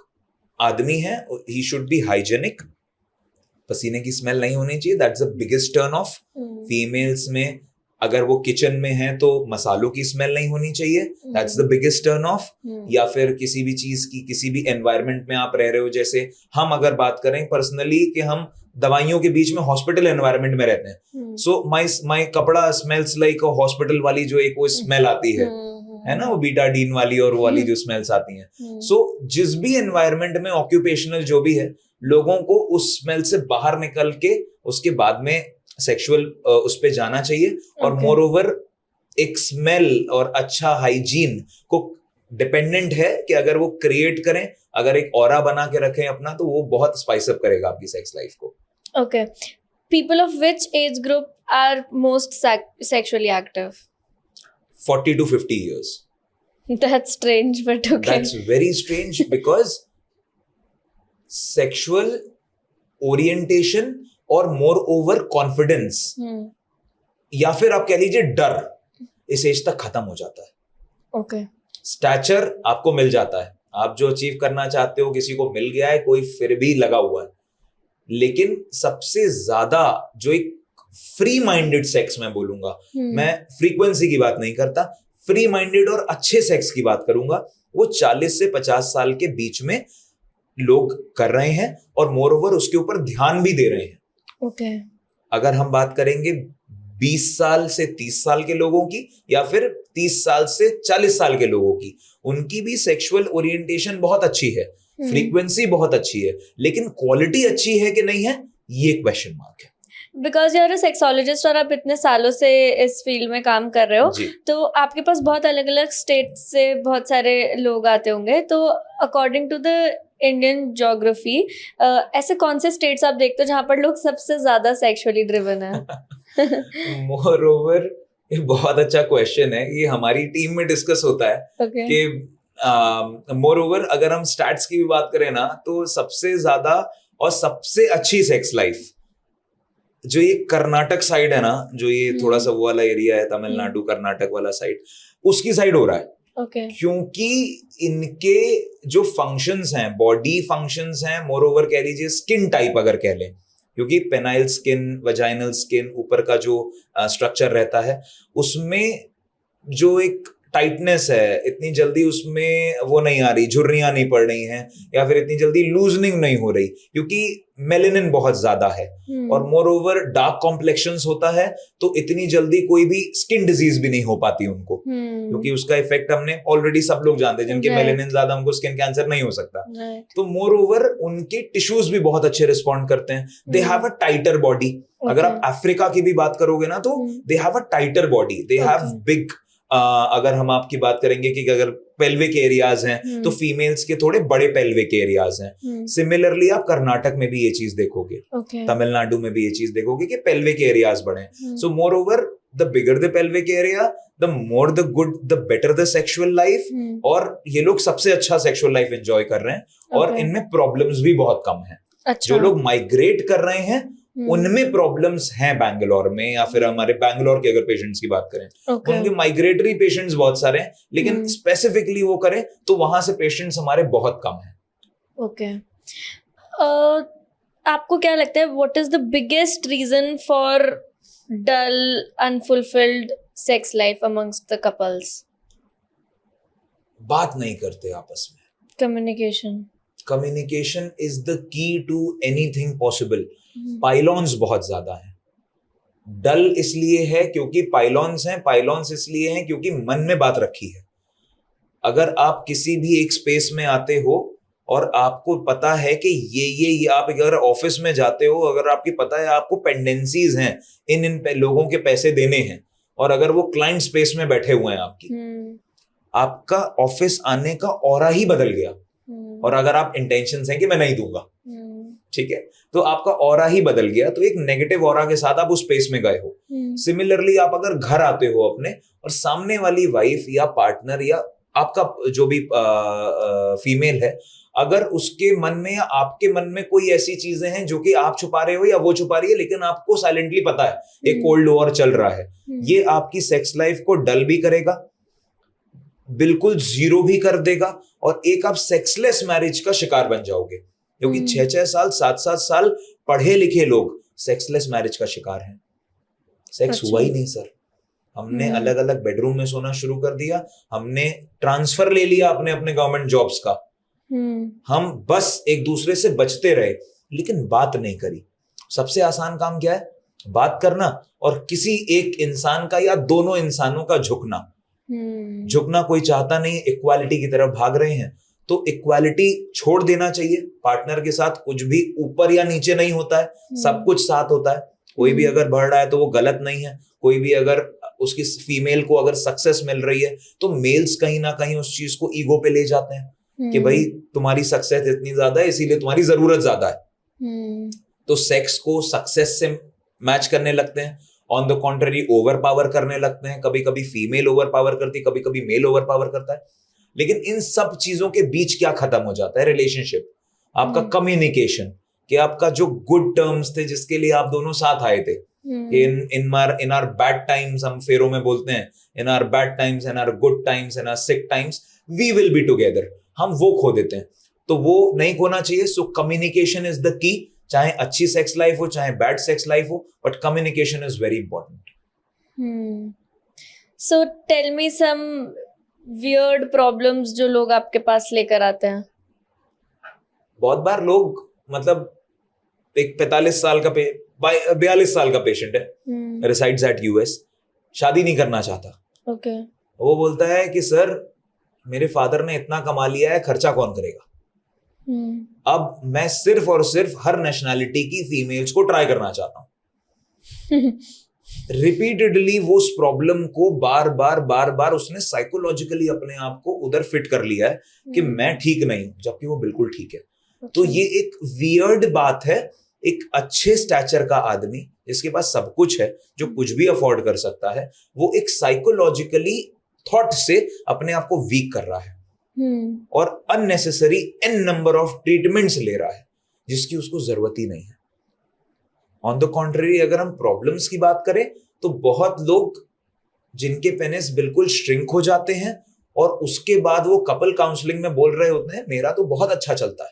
आदमी है, he should be hygienic. पसीने की स्मेल नहीं होनी चाहिए, that's the biggest turn off. Females में अगर वो किचन में है तो मसालों की स्मेल नहीं होनी चाहिए, that's the biggest turn off. या फिर किसी भी चीज की, किसी भी एनवायरमेंट में आप रह रहे हो, जैसे हम अगर बात करें पर्सनली कि हम दवाइयों के बीच में हॉस्पिटल एनवायरनमेंट में रहते हैं, सो माय कपड़ा स्मेल्स लाइक अ हॉस्पिटल वाली जो एक वो स्मेल आती है ना, वो बीटाडीन वाली और वो वाली जो स्मेल्स आती हैं. सो जिस भी एनवायरनमेंट में ऑक्यूपेशनल जो भी है, लोगों को उस स्मेल से बाहर निकल के उसके बाद में सेक्सुअल उस पे जाना चाहिए. और मोर ओवर एक स्मेल और अच्छा हाइजीन को डिपेंडेंट है कि अगर वो क्रिएट करें, अगर एक ऑरा बना के रखें अपना, तो वो बहुत स्पाइस अप करेगा आपकी सेक्स लाइफ को. Okay. People of which age group are most sexually active? 40 to 50 years. That's strange, but okay. That's very strange because sexual orientation और मोर ओवर कॉन्फिडेंस, या फिर आप कह लीजिए डर, इस एज तक खत्म हो जाता है. Okay. स्टैचर आपको मिल जाता है, आप जो अचीव करना चाहते हो किसी को मिल गया है, कोई फिर भी लगा हुआ है. लेकिन सबसे ज्यादा जो एक फ्री माइंडेड सेक्स मैं बोलूंगा, मैं फ्रीक्वेंसी की बात नहीं करता, फ्री माइंडेड और अच्छे सेक्स की बात करूंगा, वो 40 से 50 साल के बीच में लोग कर रहे हैं और मोर ओवर उसके ऊपर ध्यान भी दे रहे हैं. Okay. अगर हम बात करेंगे 20 साल से 30 साल के लोगों की, या फिर 30 साल से 40 साल के लोगों की, उनकी भी सेक्सुअल ओरिएंटेशन बहुत अच्छी है, फ्रीक्वेंसी बहुत अच्छी है, लेकिन क्वालिटी अच्छी है कि नहीं है, ये क्वेश्चन मार्क है. Because you are a sexologist और आप इतने सालों से इस फील्ड में काम कर रहे हो, तो आपके पास बहुत अलग अलग स्टेट से बहुत सारे लोग आते होंगे. तो according to the Indian geography, ऐसे कौन से स्टेट्स आप देखते हो जहाँ पर लोग सबसे ज्यादा सेक्सुअली ड्रिवन है? मोर ओवर ये बहुत अच्छा क्वेश्चन है, ये हमारी टीम में डिस्कस होता है. Okay. कि मोर ओवर अगर हम स्टैट्स की भी बात करें ना, तो सबसे ज्यादा और सबसे अच्छी सेक्स लाइफ जो ये कर्नाटक साइड है ना, जो ये थोड़ा सा वो वाला एरिया है, तमिलनाडु कर्नाटक वाला साइड, उसकी साइड हो रहा है. Okay. क्योंकि इनके जो फंक्शंस हैं, बॉडी फंक्शंस हैं, मोर ओवर कह लीजिए स्किन टाइप अगर कह लें, क्योंकि पेनाइल स्किन, वजाइनल स्किन, ऊपर का जो स्ट्रक्चर रहता है, उसमें जो एक टाइटनेस है, इतनी जल्दी उसमें वो नहीं आ रही, झुर्रियां नहीं पड़ रही हैं, या फिर इतनी जल्दी लूजनिंग नहीं हो रही, क्योंकि मेलेनिन बहुत ज्यादा है. और मोर ओवर डार्क कॉम्प्लेक्शंस होता है, तो इतनी जल्दी कोई भी स्किन डिजीज भी नहीं हो पाती उनको, क्योंकि उसका इफेक्ट हमने ऑलरेडी सब लोग जानते हैं, जिनके मेलेनिन ज्यादा, उनको स्किन कैंसर नहीं हो सकता. तो मोर ओवर उनके टिश्यूज भी बहुत अच्छे रिस्पॉन्ड करते हैं. They have a tighter body. अगर आप अफ्रीका की भी बात करोगे ना, तो they have a tighter body, they have big. अगर हम आपकी बात करेंगे कि अगर पेल्विक एरियाज हैं, तो फीमेल्स के थोड़े बड़े पेल्विक एरियाज हैं. सिमिलरली आप कर्नाटक में भी ये चीज देखोगे, तमिलनाडु में भी ये चीज देखोगे कि पेल्विक एरियाज बड़े हैं. So moreover the bigger the pelvic area, the more the good, the better the sexual life. और ये लोग सबसे अच्छा सेक्सुअल लाइफ एंजॉय कर रहे हैं, और इनमें प्रॉब्लम्स भी बहुत कम है. जो लोग माइग्रेट कर रहे हैं उनमें प्रॉब्लम्स हैं बैंगलोर में, या फिर हमारे बैंगलोर के अगर पेशेंट्स की बात करें, उनके माइग्रेटरी पेशेंट्स बहुत सारे हैं, लेकिन स्पेसिफिकली वो करें तो वहां से पेशेंट्स हमारे बहुत कम हैं. ओके. आपको क्या लगता है, what is the biggest reason for dull unfulfilled sex life amongst the couples? बात नहीं करते आपस में. Communication is the key to anything possible. पाइलॉन्स बहुत ज्यादा हैं. डल इसलिए है क्योंकि पाइलॉन्स हैं, पाइलॉन्स इसलिए हैं क्योंकि मन में बात रखी है। अगर आप किसी भी एक स्पेस में आते हो और आपको पता है कि ये आप अगर ऑफिस में जाते हो, अगर आपकी पता है आपको पेंडेंसीज हैं इन लोगों के पैसे देने हैं, और अगर वो क्लाइंट स्पेस में बैठे हुए हैं आपका ऑफिस आने का ऑरा ही बदल गया। और अगर आप इंटेंशंस हैं कि मैं नहीं दूंगा, ठीक है, तो आपका ऑरा ही बदल गया, तो एक नेगेटिव ऑरा के साथ आप उस स्पेस में गए हो। सिमिलरली आप अगर घर आते हो अपने, और सामने वाली वाइफ या पार्टनर या आपका जो भी फीमेल है, अगर उसके मन में या आपके मन में कोई ऐसी चीजें हैं जो कि आप छुपा रहे हो या वो छुपा रही है, लेकिन आपको साइलेंटली पता है एक कोल्ड वॉर चल रहा है, ये आपकी सेक्स लाइफ को डल भी करेगा, बिल्कुल जीरो भी कर देगा, और एक आप सेक्सलेस मैरिज का शिकार बन जाओगे। क्योंकि 6-6 साल 7-7 साल पढ़े लिखे लोग सेक्सलेस मैरिज का शिकार हैं। सेक्स हुआ ही नहीं सर, हमने अलग अलग बेडरूम में सोना शुरू कर दिया, हमने ट्रांसफर ले लिया अपने अपने गवर्नमेंट जॉब्स का, हम बस एक दूसरे से बचते रहे, लेकिन बात नहीं करी। सबसे आसान काम क्या है? बात करना, और किसी एक इंसान का या दोनों इंसानों का झुकना। झुकना कोई चाहता नहीं, इक्वालिटी की तरफ भाग रहे हैं, तो इक्वालिटी छोड़ देना चाहिए। पार्टनर के साथ कुछ भी ऊपर या नीचे नहीं होता है, सब कुछ साथ होता है। कोई भी अगर बढ़ रहा है तो वो गलत नहीं है, कोई भी अगर उसकी फीमेल को अगर सक्सेस मिल रही है तो मेल्स कहीं ना कहीं उस चीज को ईगो पे ले जाते हैं कि भाई तुम्हारी सक्सेस इतनी ज्यादा है इसीलिए तुम्हारी जरूरत ज्यादा है, तो सेक्स को सक्सेस से मैच करने लगते हैं। On the contrary over power करने लगते हैं, कभी कभी फीमेल ओवर पावर करती है, कभी कभी मेल ओवर पावर करता है। लेकिन इन सब चीजों के बीच क्या खत्म हो जाता है? रिलेशनशिप, आपका कम्युनिकेशन, कि आपका जो गुड टर्म्स थे जिसके लिए आप दोनों साथ आए थे, इन आर बैड टाइम्स, हम फेरो में बोलते हैं, in our bad times, in our good times, in our sick times we will be together, हम वो खो देते हैं। तो वो नहीं खोना चाहिए। सो कम्युनिकेशन इज द की, चाहे अच्छी सेक्स लाइफ हो चाहे बैड सेक्स लाइफ हो, but communication is very important. So tell me some weird problems जो लोग आपके पास लेकर आते हैं। बहुत बार लोग, मतलब एक 45 साल का 42 साल का पेशेंट है, रिसाइड्स एट यूएस, शादी नहीं करना चाहता। ओके। वो बोलता है कि सर मेरे फादर ने इतना कमा लिया है, खर्चा कौन करेगा? अब मैं सिर्फ और सिर्फ हर नेशनैलिटी की फीमेल्स को ट्राई करना चाहता हूं। रिपीटेडली वो उस प्रॉब्लम को बार बार उसने साइकोलॉजिकली अपने आप को उधर फिट कर लिया है कि मैं ठीक नहीं हूं, जबकि वो बिल्कुल ठीक है। तो ये एक वियर्ड बात है। एक अच्छे स्टैचर का आदमी जिसके पास सब कुछ है, जो कुछ भी अफोर्ड कर सकता है, वो एक साइकोलॉजिकली थॉट से अपने आप को वीक कर रहा है और unnecessary an number of treatments ले रहा है जिसकी उसको जरूरत ही नहीं है। ऑन द कॉन्ट्ररी, अगर हम प्रॉब्लम्स की बात करें तो बहुत लोग जिनके पेनिस बिल्कुल श्रिंक हो जाते हैं और उसके बाद वो कपल काउंसलिंग में बोल रहे होते हैं मेरा तो बहुत अच्छा चलता है,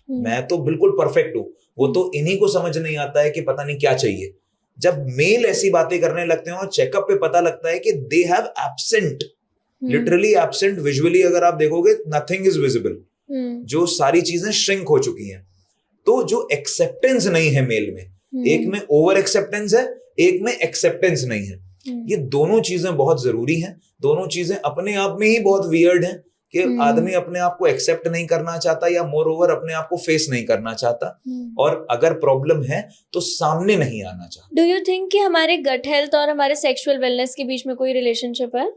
मैं तो बिल्कुल परफेक्ट हूं। वो तो इन्हीं को समझ नहीं आता है कि पता नहीं क्या चाहिए। जब मेल ऐसी बातें करने लगते हैं और चेकअप पे पता लगता है कि they have absent, literally absent, visually अगर आप देखोगे नथिंग इज विजिबल, जो सारी चीजें श्रिंक हो चुकी हैं। तो जो एक्सेप्टेंस नहीं है मेल में, एक में ओवर एक्सेप्टेंस है, एक में एक्सेप्टेंस नहीं है। ये दोनों चीजें बहुत जरूरी हैं। दोनों चीजें अपने आप में ही बहुत वियर्ड हैं कि आदमी अपने आप को एक्सेप्ट नहीं करना चाहता या मोर ओवर अपने आप को फेस नहीं करना चाहता, और अगर प्रॉब्लम है तो सामने नहीं आना चाहता। डू यू थिंक कि हमारे गट हेल्थ और हमारे सेक्सुअल वेलनेस के बीच में कोई रिलेशनशिप है?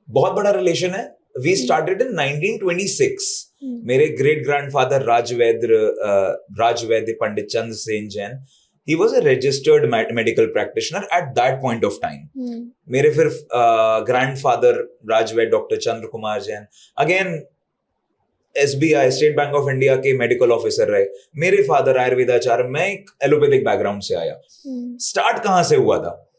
बहुत बड़ा रिलेशन है। We started in 1926। मेरे ग्रेट ग्रैंडफादर राजवैद्य Pandit Chandra Sen Jain, he was a registered medical practitioner at that point of time. मेरे फिर grandfather Rajvaidya doctor Chandra Kumar Jain, again SBI state bank of India के मेडिकल ऑफिसर रहे। मेरे फादर आयुर्वेदाचार्य, मैं एक एलोपैथिक बैकग्राउंड से आया। स्टार्ट कहां से हुआ था?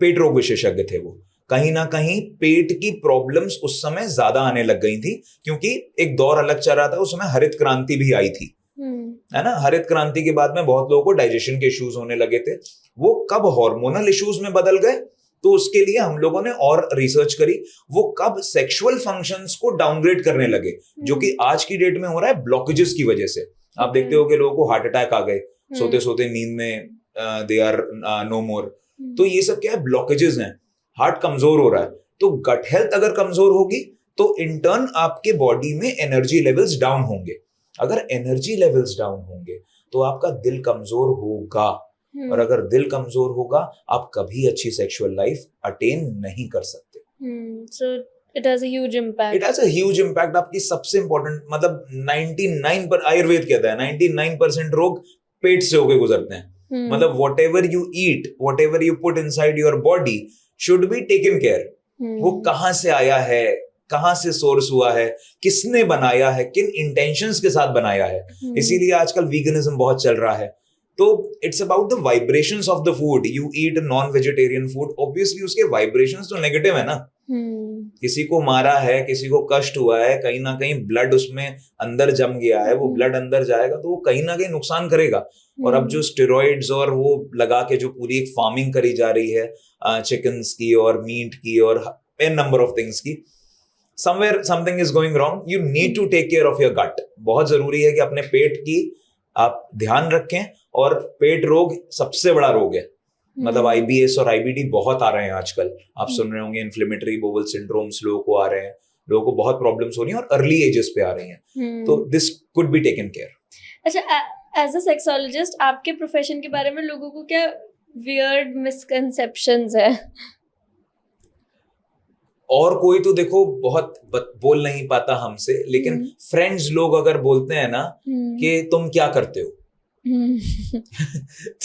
पेट रोग विशेषज्ञ थे वो। कहीं ना कहीं पेट की प्रॉब्लम्स उस समय ज्यादा आने लग गई थी क्योंकि एक दौर अलग चल रहा था। उस समय हरित क्रांति भी आई थी, है ना। हरित क्रांति के बाद में बहुत लोगों को डाइजेशन के इश्यूज होने लगे थे। वो कब हार्मोनल इश्यूज में बदल गए, तो उसके लिए हम लोगों ने और रिसर्च करी। वो कब सेक्सुअल फंक्शंस को डाउनग्रेड करने लगे, जो कि आज की डेट में हो रहा है ब्लॉकेजेस की वजह से। आप देखते हो कि लोगों को हार्ट अटैक आ गए सोते सोते नींद में, दे आर नो मोर। तो ये सब क्या है, ब्लॉकेजेस हैं, हार्ट कमजोर हो रहा है। तो गट हेल्थ अगर कमजोर होगी तो इन टर्न आपके बॉडी में एनर्जी लेवल्स डाउन होंगे। अगर एनर्जी लेवल्स डाउन होंगे तो आपका दिल कमजोर होगा, और अगर दिल कमजोर होगा आप कभी अच्छी सेक्सुअल लाइफ अटेन नहीं कर सकते। So it has a huge impact. It has a huge impact. आपकी सबसे इंपॉर्टेंट मतलब 99 पर आयुर्वेद कहता है 99% रोग पेट से होके गुजरते हैं। मतलब what ever you eat, what ever you put inside your body should be taken care. वो कहाँ से आया है, कहाँ से सोर्स हुआ है, किसने बनाया है, किन इंटेंशंस के साथ बनाया है। इसीलिए आजकल वीगनिज्म बहुत चल रहा है। तो it's about the vibrations of the food. You eat non vegetarian food, obviously उसके वाइब्रेशंस तो नेगेटिव है ना। किसी को मारा है, किसी को कष्ट हुआ है, कहीं ना कहीं ब्लड उसमें अंदर जम गया है, वो ब्लड अंदर जाएगा तो वो कहीं ना कहीं नुकसान करेगा। और अब जो स्टेरॉइड्स और वो लगा के जो पूरी एक फार्मिंग करी जा रही है चिकन्स की और मीट की और एन नंबर ऑफ थिंग्स की, somewhere something is going wrong. You need to take care of your gut. बहुत जरूरी है कि अपने पेट की आप ध्यान रखें। और पेट रोग सबसे बड़ा रोग है। मतलब IBS और IBD बहुत आ रहे हैं आजकल, आप सुन रहे होंगे। इन्फ्लेमेटरी बोवल सिंड्रोम्स लोगों को आ रहे हैं, लोगों को बहुत प्रॉब्लम्स हो रही हैं और अर्ली एजेस पे आ रही हैं। तो this could be taken care. अच्छा, एज अ सेक्सोलॉजिस्ट आपके प्रोफेशन के बारे में लोगों को क्या वियर्ड मिसकंसेप्शंस है? और कोई तो देखो बहुत बोल नहीं पाता हमसे, लेकिन फ्रेंड्स लोग अगर बोलते हैं ना कि तुम क्या करते हो,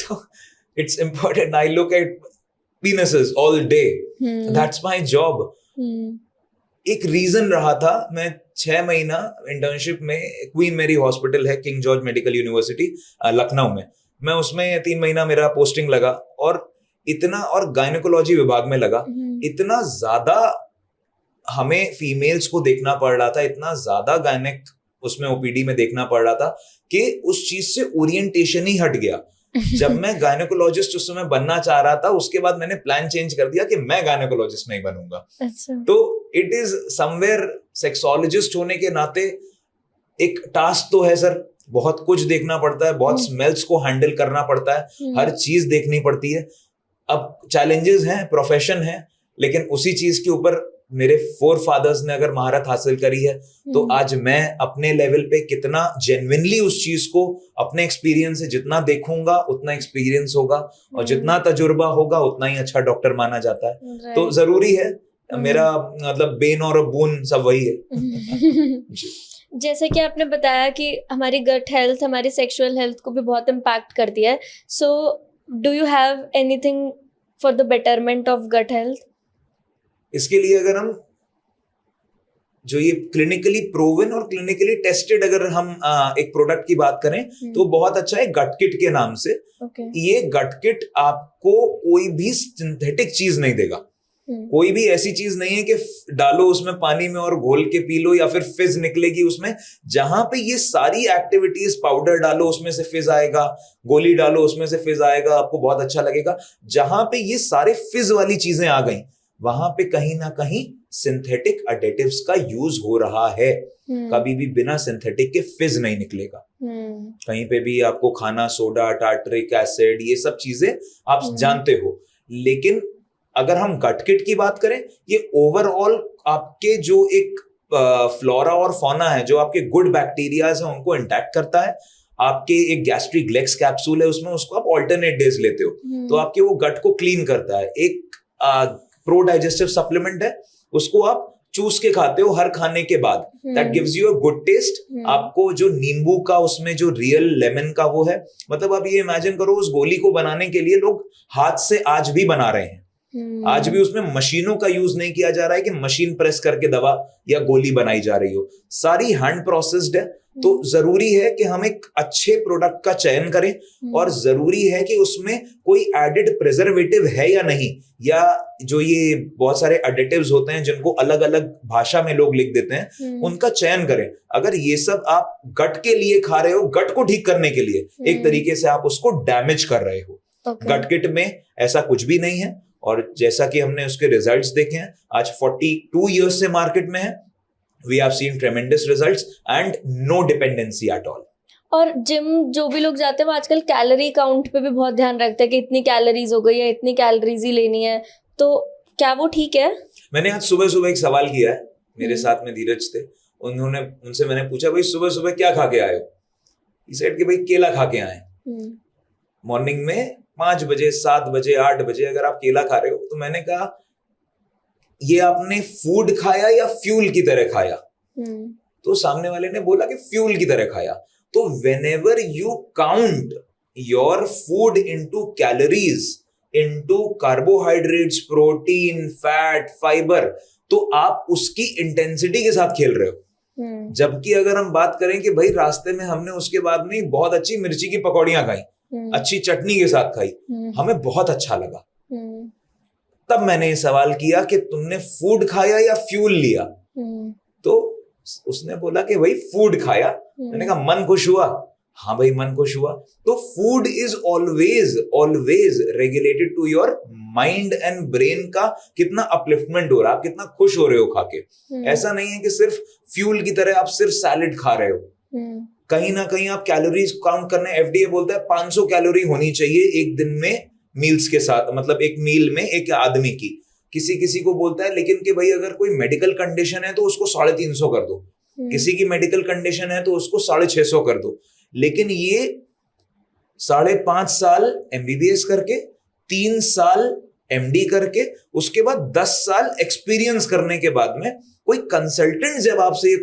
तो it's important. I look at penises all day, that's my job. एक रीजन रहा था, मैं 6 महीना इंटर्नशिप में क्वीन मेरी हॉस्पिटल है, king George medical university Lucknow में, मैं उसमें 3 महीना मेरा पोस्टिंग लगा और इतना, और गायनेकोलॉजी विभाग में लगा, इतना ज्यादा हमें फीमेल्स को देखना पड़ रहा था, इतना ज्यादा गायनेक उसमें ओपीडी में देखना पड़ रहा था कि उस चीज से ओरिएंटेशन ही हट गया। जब मैं गायनेकोलॉजिस्ट उस समय बनना चाह रहा था, उसके बाद मैंने प्लान चेंज कर दिया कि मैं गायनेकोलॉजिस्ट नहीं बनूंगा। अच्छा। तो इट इज समवेयर, सेक्सोलॉजिस्ट होने के नाते एक टास्क तो है सर, बहुत कुछ देखना पड़ता है, बहुत स्मेल्स को हैंडल करना पड़ता है, हर चीज देखनी पड़ती है। अब चैलेंजेस हैं, प्रोफेशन है, लेकिन उसी चीज के ऊपर मेरे फोर फादर्स ने अगर महारत हासिल करी है, तो आज मैं अपने लेवल पे कितना जेन्युइनली उस चीज को अपने एक्सपीरियंस से जितना देखूंगा उतना एक्सपीरियंस होगा, और जितना तजुर्बा होगा उतना ही अच्छा डॉक्टर माना जाता है। तो जरूरी है, मेरा मतलब बेन और बोन सब वही है। जैसे कि आपने बताया कि हमारी गट हेल्थ हमारी सेक्सुअल हेल्थ को भी बहुत इम्पैक्ट करती है, so do you have anything for the betterment of gut health? इसके लिए अगर हम जो ये क्लिनिकली प्रूवन और क्लिनिकली टेस्टेड अगर हम एक प्रोडक्ट की बात करें तो बहुत अच्छा है गट किट के नाम से। ये गट किट आपको कोई भी सिंथेटिक चीज नहीं देगा, कोई भी ऐसी चीज नहीं है कि डालो उसमें पानी में और घोल के पी लो या फिर फिज निकलेगी उसमें। जहां पे ये सारी एक्टिविटीज, पाउडर डालो उसमें से फिज आएगा, गोली डालो उसमें से फिज आएगा, आपको बहुत अच्छा लगेगा। जहां पे ये सारे फिज वाली चीजें आ गई, वहां पे कहीं ना कहीं सिंथेटिक एडिटिव्स का यूज हो रहा है। कभी भी बिना सिंथेटिक के फिज नहीं निकलेगा। कहीं पे भी आपको खाना, सोडा, टार्टरिक एसिड, ये सब चीजें आप जानते हो। लेकिन अगर हम गट किट की बात करें, ये ओवरऑल आपके जो एक फ्लोरा और फौना है, जो आपके गुड बैक्टीरियाज हैं, उनको इंटैक्ट करता है। आपके एक गैस्ट्रिग्लेक्स कैप्सूल है उसमें, उसको आप ऑल्टरनेट डेज लेते हो तो आपके वो गट को क्लीन करता है। एक प्रो डाइजेस्टिव सप्लीमेंट है, उसको आप चूस के खाते हो हर खाने के बाद, that gives you a good taste. आपको जो नींबू का उसमें जो रियल लेमन का वो है, मतलब आप ये इमेजिन करो उस गोली को बनाने के लिए लोग हाथ से आज भी बना रहे हैं। आज भी उसमें मशीनों का यूज नहीं किया जा रहा है कि मशीन प्रेस करके दवा या गोली बनाई जा रही हो, सारी हैंड प्रोसेस्ड है। तो जरूरी है कि हम एक अच्छे प्रोडक्ट का चयन करें, और जरूरी है कि उसमें कोई एडेड प्रिजर्वेटिव है या नहीं, या जो ये बहुत सारे एडिटिव्स होते हैं जिनको अलग अलग भाषा में लोग लिख देते हैं, उनका चयन करें। अगर ये सब आप गट के लिए खा रहे हो, गट को ठीक करने के लिए, एक तरीके से आप उसको डैमेज कर रहे हो। गट किट में ऐसा कुछ भी नहीं है, और जैसा कि हमने उसके रिजल्ट्स देखे हैं, आज 42 इयर्स से मार्केट में है। We have seen tremendous results and no dependency at all. और जिम जो भी लोग जाते हैं वो आजकल कैलोरी काउंट पे भी बहुत ध्यान रखते हैं कि इतनी कैलोरीज हो गई या इतनी कैलोरीज ही लेनी है, तो क्या वो ठीक है? मैंने आज सुबह सुबह एक सवाल किया है, मेरे साथ में धीरज थे, उनसे मैंने पूछा भाई सुबह सुबह क्या खा के आए हो? He said कि भाई केला खा के आए। मॉर्निंग में 5 बजे 7 बजे 8 बजे अगर आप केला खा रहे हो, तो मैंने कहा ये आपने फूड खाया या फ्यूल की तरह खाया? तो सामने वाले ने बोला कि फ्यूल की तरह खाया। तो whenever you count your food into calories, into carbohydrates, protein, fat, fiber, तो आप उसकी इंटेंसिटी के साथ खेल रहे हो। जबकि अगर हम बात करें कि भाई रास्ते में हमने उसके बाद में बहुत अच्छी मिर्ची की पकौड़ियां खाई, अच्छी चटनी के साथ खाई, हमें बहुत अच्छा लगा, तब मैंने ये सवाल किया कि तुमने फूड खाया या फ्यूल लिया? तो उसने बोला कि भाई फूड खाया। मैंने कहा मन खुश हुआ? हाँ भाई मन खुश हुआ। तो food is always always regulated to your mind and brain का कितना अपलिफ्टमेंट हो रहा है, आप कितना खुश हो रहे हो खा के। ऐसा नहीं है कि सिर्फ फ्यूल की तरह आप सिर्फ सैलेड खा रहे हो। कहीं ना कहीं आप कैलोरीज काउंट करने, एफडीए बोलता है 500 कैलोरी होनी चाहिए एक दिन में मील्स के साथ, मतलब एक मील में एक आदमी की। किसी किसी को बोलता है लेकिन कि भाई अगर कोई मेडिकल कंडीशन है तो उसको 350 कर दो, किसी की मेडिकल कंडीशन है तो उसको 650 कर दो। लेकिन ये 5.5 साल एमबीबीएस करके, 3 साल एमडी करके, उसके बाद 10 साल एक्सपीरियंस करने के बाद में कोई कंसल्टेंट जब आपसे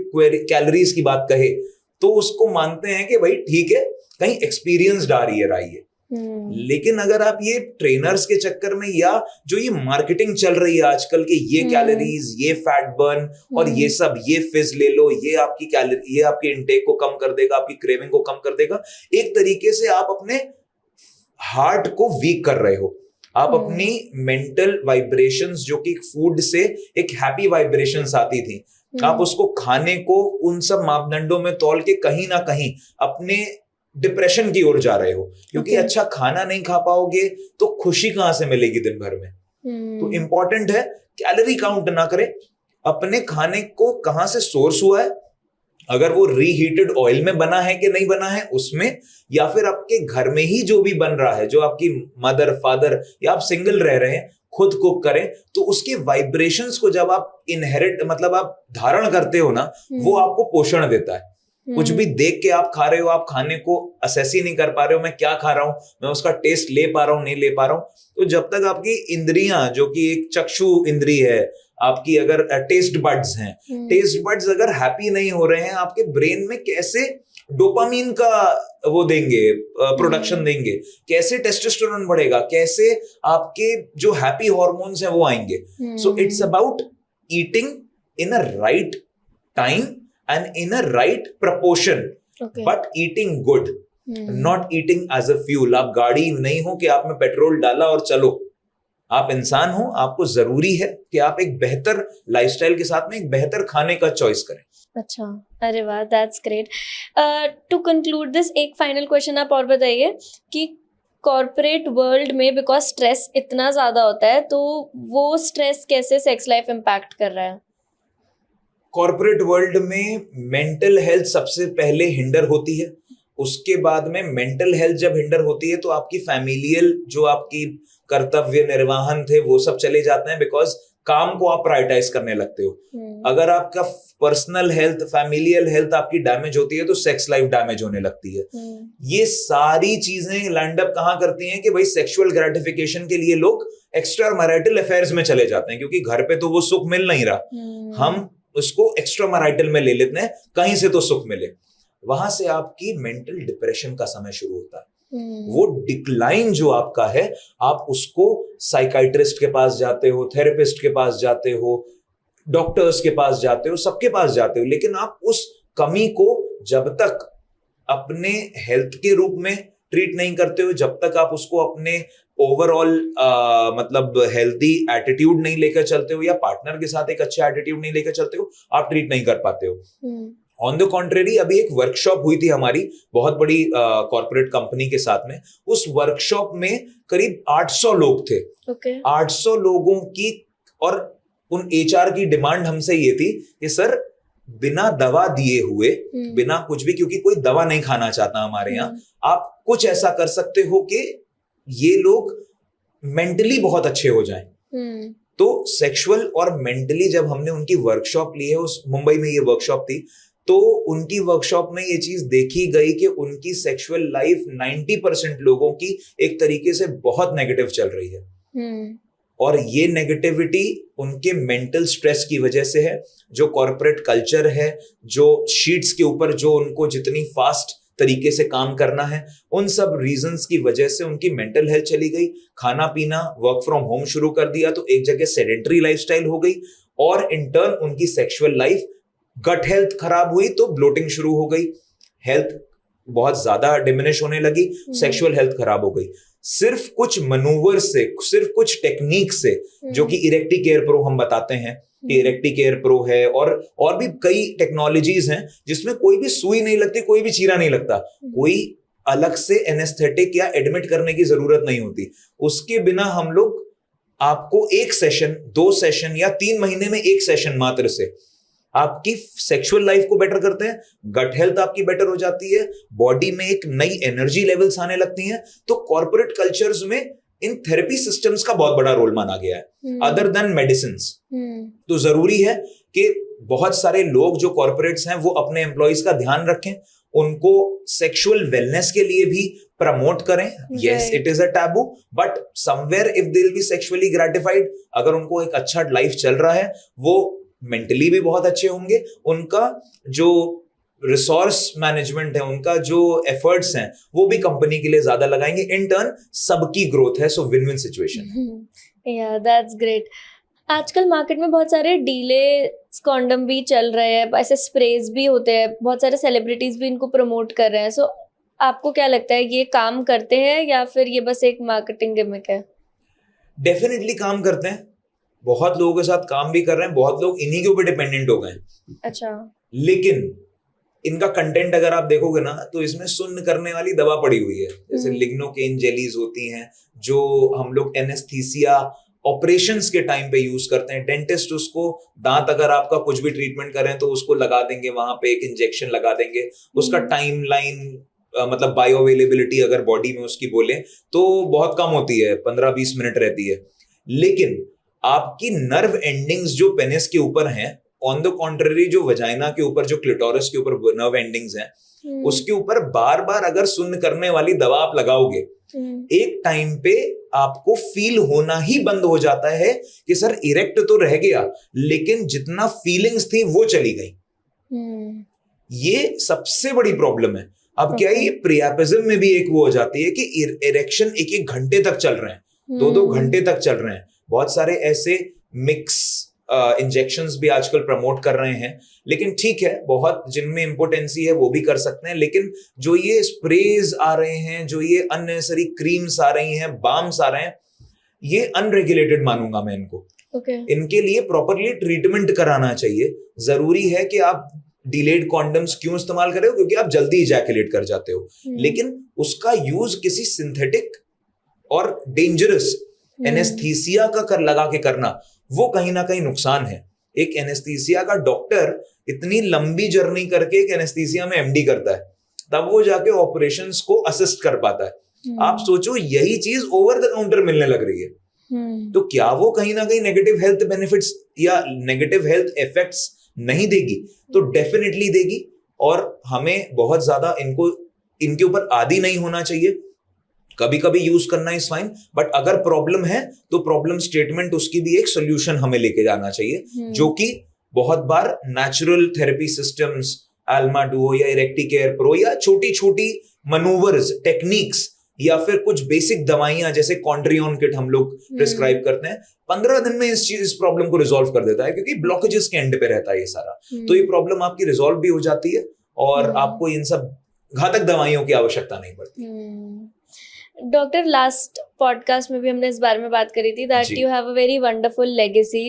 कैलोरीज की बात कहे तो उसको मानते हैं कि भाई ठीक है कहीं एक्सपीरियंस आ रही है। लेकिन अगर आप ये ट्रेनर्स के चक्कर में या जो ये मार्केटिंग चल रही है आजकल के, ये कैलोरीज, ये फैट बर्न और ये सब, ये फिज ले लो, ये आपकी कैलोरी, ये आपके इंटेक को कम कर देगा, आपकी क्रेविंग को कम कर देगा, एक तरीके से आप अपने हार्ट को वीक कर रहे हो। आप अपनी मेंटल वाइब्रेशंस जो कि फूड से एक हैप्पी वाइब्रेशंस आती थी, आप उसको खाने को उन सब मापदंडों में तौल के कहीं ना कहीं अपने डिप्रेशन की ओर जा रहे हो, क्योंकि अच्छा खाना नहीं खा पाओगे तो खुशी कहां से मिलेगी दिन भर में। तो इंपॉर्टेंट है कैलोरी काउंट ना करें, अपने खाने को कहां से सोर्स हुआ है, अगर वो रीहीटेड ऑयल में बना है कि नहीं बना है उसमें, या फिर आपके घर में ही जो भी बन रहा है, जो आपकी मदर फादर या आप सिंगल रह रहे हैं खुद कुक करें, तो उसके वाइब्रेशंस को जब आप इनहेरिट मतलब आप धारण करते हो ना, वो आपको पोषण देता है। कुछ भी देख के आप खा रहे हो, आप खाने को असेस ही नहीं कर पा रहे हो, मैं क्या खा रहा हूं, मैं उसका टेस्ट ले पा रहा हूं नहीं ले पा रहा हूं। तो जब तक आपकी इंद्रियां, जो कि एक चक्षु इंद्री है आपकी, अगर टेस्ट बड्स हैं, टेस्ट बड्स अगर हैप्पी नहीं हो रहे हैं, आपके ब्रेन में कैसे डोपामीन का वो देंगे, प्रोडक्शन देंगे, कैसे टेस्टोस्टेरोन बढ़ेगा, कैसे आपके जो हैप्पी हॉर्मोन्स हैं वो आएंगे। So it's about eating in a right time and in a right proportion, but eating good, not eating as a fuel। आप गाड़ी नहीं हो कि आप में पेट्रोल डाला और चलो, आप इंसान हो, आपको जरूरी है कि आप एक बेहतर लाइफस्टाइल के साथ में एक बेहतर खाने का चॉइस करें। अच्छा, अरे वाह, that's great. To conclude this, एक फाइनल क्वेश्चन आप और बताइए कि कॉर्पोरेट वर्ल्ड में बिकॉज स्ट्रेस इतना ज्यादा होता है, तो वो स्ट्रेस कैसे सेक्स लाइफ इम्पैक्ट कर रहा है? कॉर्पोरेट वर्ल्ड में मेंटल हेल्थ सबसे पहले हिंडर होती है, उसके बाद में मेंटल हेल्थ जब हिंडर होती है तो आपकी फैमिलियल जो आपकी कर्तव्य निर्वाहन थे वो सब चले जाते हैं, बिकॉज काम को आप प्रायोरिटाइज करने लगते हो। अगर आपका पर्सनल हेल्थ, फैमिलियल हेल्थ आपकी डैमेज होती है तो सेक्स लाइफ डैमेज होने लगती है। ये सारी चीजें लैंड अप कहां करती हैं कि भाई सेक्सुअल ग्रेटिफिकेशन के लिए लोग एक्स्ट्रा मैरिटल अफेयर्स में चले जाते हैं, क्योंकि घर पे तो वो सुख मिल नहीं रहा, हम उसको एक्स्ट्रा मैरिटल में ले लेते हैं, कहीं से तो सुख मिले। वहां से आपकी मेंटल डिप्रेशन का समय शुरू होता है। वो डिक्लाइन जो आपका है, आप उसको साइकाइट्रिस्ट के पास जाते हो, थेरेपिस्ट के पास जाते हो, डॉक्टर्स के पास जाते हो, सबके पास जाते हो, लेकिन आप उस कमी को जब तक अपने हेल्थ के रूप में ट्रीट नहीं करते हो, जब तक आप उसको अपने ओवरऑल मतलब हेल्दी एटीट्यूड नहीं लेकर चलते हो, या पार्टनर के साथ एक अच्छा एटीट्यूड नहीं लेकर चलते हो, आप ट्रीट नहीं कर पाते हो। ऑन द कॉन्ट्रेरी, अभी एक वर्कशॉप हुई थी हमारी बहुत बड़ी कॉर्पोरेट कंपनी के साथ में। उस वर्कशॉप में करीब 800 लोग थे। 800 लोगों की, और उन एचआर की डिमांड हमसे ये थी कि सर बिना दवा दिए हुए, बिना कुछ भी, क्योंकि कोई दवा नहीं खाना चाहता हमारे यहाँ, आप कुछ ऐसा कर सकते हो कि ये लोग मेंटली बहुत अच्छे हो जाएं। तो सेक्सुअल और मेंटली जब हमने उनकी वर्कशॉप ली है, उस मुंबई में ये वर्कशॉप थी, तो उनकी वर्कशॉप में ये चीज देखी गई कि उनकी सेक्सुअल लाइफ 90% लोगों की एक तरीके से बहुत नेगेटिव चल रही है। और ये नेगेटिविटी उनके मेंटल स्ट्रेस की वजह से है, जो कॉर्पोरेट कल्चर है, जो शीट्स के ऊपर जो उनको जितनी फास्ट तरीके से काम करना है, उन सब रीजंस की वजह से उनकी मेंटल हेल्थ चली गई। खाना पीना, वर्क फ्रॉम होम शुरू कर दिया तो एक जगह सेडेंटरी लाइफस्टाइल हो गई, और इन टर्न उनकी सेक्सुअल लाइफ, गट हेल्थ खराब हुई तो ब्लोटिंग शुरू हो गई, हेल्थ बहुत ज्यादा डिमिनिश होने लगी, सेक्सुअल हेल्थ खराब हो गई। सिर्फ कुछ मनूवर से, सिर्फ कुछ टेक्निक से, जो कि इरेक्टी केयर प्रो हम बताते हैं कि इरेक्टी केयर प्रो है, और भी कई टेक्नोलॉजीज हैं जिसमें कोई भी सुई नहीं लगती, कोई भी चीरा नहीं लगता, कोई अलग से एनेस्थेटिक या एडमिट करने की जरूरत नहीं होती। उसके बिना हम लोग आपको 1 सेशन, 2 सेशन या 3 महीने में 1 सेशन मात्र से आपकी सेक्सुअल लाइफ को बेटर करते हैं, गट हेल्थ आपकी बेटर हो जाती है, बॉडी में एक नई एनर्जी लेवल्स आने लगती हैं। तो कॉर्पोरेट कल्चर्स में इन थेरेपी सिस्टम्स का बहुत बड़ा रोल माना गया है, अदर देन मेडिसिन्स। तो जरूरी है कि बहुत सारे लोग जो कॉर्पोरेट्स हैं वो अपने एम्प्लॉइज का ध्यान रखें, उनको सेक्सुअल वेलनेस के लिए भी प्रमोट करें। Yes, it is a taboo, but somewhere if they will be sexually gratified, अगर उनको एक अच्छा लाइफ चल रहा है, वो मेंटली भी बहुत अच्छे होंगे, उनका जो रिसोर्स मैनेजमेंट है, उनका जो एफर्ट्स हैं, वो भी कंपनी के लिए ज्यादा लगाएंगे, इन टर्न सबकी ग्रोथ है। सो विन विन सिचुएशन। या दैट्स ग्रेट। आजकल मार्केट में बहुत सारे डीले कॉन्डम भी चल रहे हैं, ऐसे स्प्रेज भी होते हैं, बहुत सारे सेलिब्रिटीज भी इनको प्रमोट कर रहे हैं। सो आपको क्या लगता है, ये काम करते हैं या फिर ये बस एक मार्केटिंग गिमिक है? डेफिनेटली काम करते हैं, बहुत लोगों के साथ काम भी कर रहे हैं, बहुत लोग इन्हीं के ऊपर डिपेंडेंट हो गए हैं। अच्छा। लेकिन इनका कंटेंट अगर आप देखोगे ना, तो इसमें सुन्न करने वाली दवा पड़ी हुई है, जैसे लिग्नोकेन जेलीज होती हैं, जो हम लोग एनेस्थीसिया ऑपरेशंस के टाइम पे यूज करते हैं। डेंटिस्ट उसको, दांत अगर आपका कुछ भी ट्रीटमेंट करें तो उसको लगा देंगे, वहां पे एक इंजेक्शन लगा देंगे, उसका टाइमलाइन मतलब बायो अवेलेबिलिटी अगर बॉडी में उसकी बोले तो बहुत कम होती है, 15-20 मिनट रहती है। लेकिन आपकी नर्व एंडिंग्स जो पेनिस के ऊपर हैं, ऑन द कॉन्ट्ररी जो वजाइना के ऊपर, जो क्लिटोरिस के ऊपर नर्व एंडिंग्स हैं, उसके ऊपर बार बार अगर सुन्न करने वाली दवा आप लगाओगे, एक टाइम पे आपको फील होना ही बंद हो जाता है कि सर इरेक्ट तो रह गया, लेकिन जितना फीलिंग्स थी वो चली गई। ये सबसे बड़ी प्रॉब्लम है। अब क्या है, ये प्रियापिज्म में भी एक वो हो जाती है कि इरेक्शन 1-1 घंटे तक चल रहे हैं, 2-2 घंटे तक चल रहे हैं। बहुत सारे ऐसे मिक्स इंजेक्शंस भी आजकल प्रमोट कर रहे हैं, लेकिन ठीक है, बहुत जिनमें इम्पोर्टेंसी है वो भी कर सकते हैं। लेकिन जो ये स्प्रेज आ रहे हैं, जो ये अननेसेसरी क्रीम्स आ रही हैं, बाम्स आ रहे हैं, ये अनरेगुलेटेड मानूंगा मैं इनको। इनके लिए प्रॉपरली ट्रीटमेंट कराना चाहिए। जरूरी है कि आप डिलेड कॉन्डम्स क्यों इस्तेमाल कर रहे हो, क्योंकि आप जल्दी इजैकुलेट कर जाते हो, लेकिन उसका यूज किसी सिंथेटिक और डेंजरस एनेस्थीसिया का लगा के करना, वो कहीं ना कहीं नुकसान है। एक एनेस्थीसिया का डॉक्टर इतनी लंबी जर्नी करके एक एनेस्थीसिया में एमडी करता है, तब वो जाके ऑपरेशंस को असिस्ट कर पाता है। आप सोचो, यही चीज ओवर द काउंटर मिलने लग रही है, तो क्या वो कहीं ना कहीं नेगेटिव हेल्थ बेनिफिट्स या नेगेटिव हेल्थ इफेक्ट्स नहीं देगी? तो डेफिनेटली देगी। और हमें बहुत ज्यादा इनके ऊपर आदी नहीं होना चाहिए। कभी कभी यूज करना इज फाइन, बट अगर प्रॉब्लम है तो प्रॉब्लम स्टेटमेंट, उसकी भी एक सोल्यूशन हमें लेके जाना चाहिए, जो कि बहुत बार natural therapy systems, Alma Duo या इरेक्टी केयर प्रो, या छोटी छोटी मनूवर्स, टेक्निक्स, या फिर कुछ बेसिक दवाइयां जैसे कॉन्ड्रियन किट हम लोग प्रिस्क्राइब करते हैं, 15 दिन में इस प्रॉब्लम को रिजॉल्व कर देता है, क्योंकि ब्लॉकेजेस के एंड पे रहता है ये सारा। तो ये प्रॉब्लम आपकी रिजॉल्व भी हो जाती है, और आपको इन सब घातक दवाइयों की आवश्यकता नहीं पड़ती। डॉक्टर, लास्ट पॉडकास्ट में भी हमने इस बारे में बात करी थी that you have a very wonderful legacy.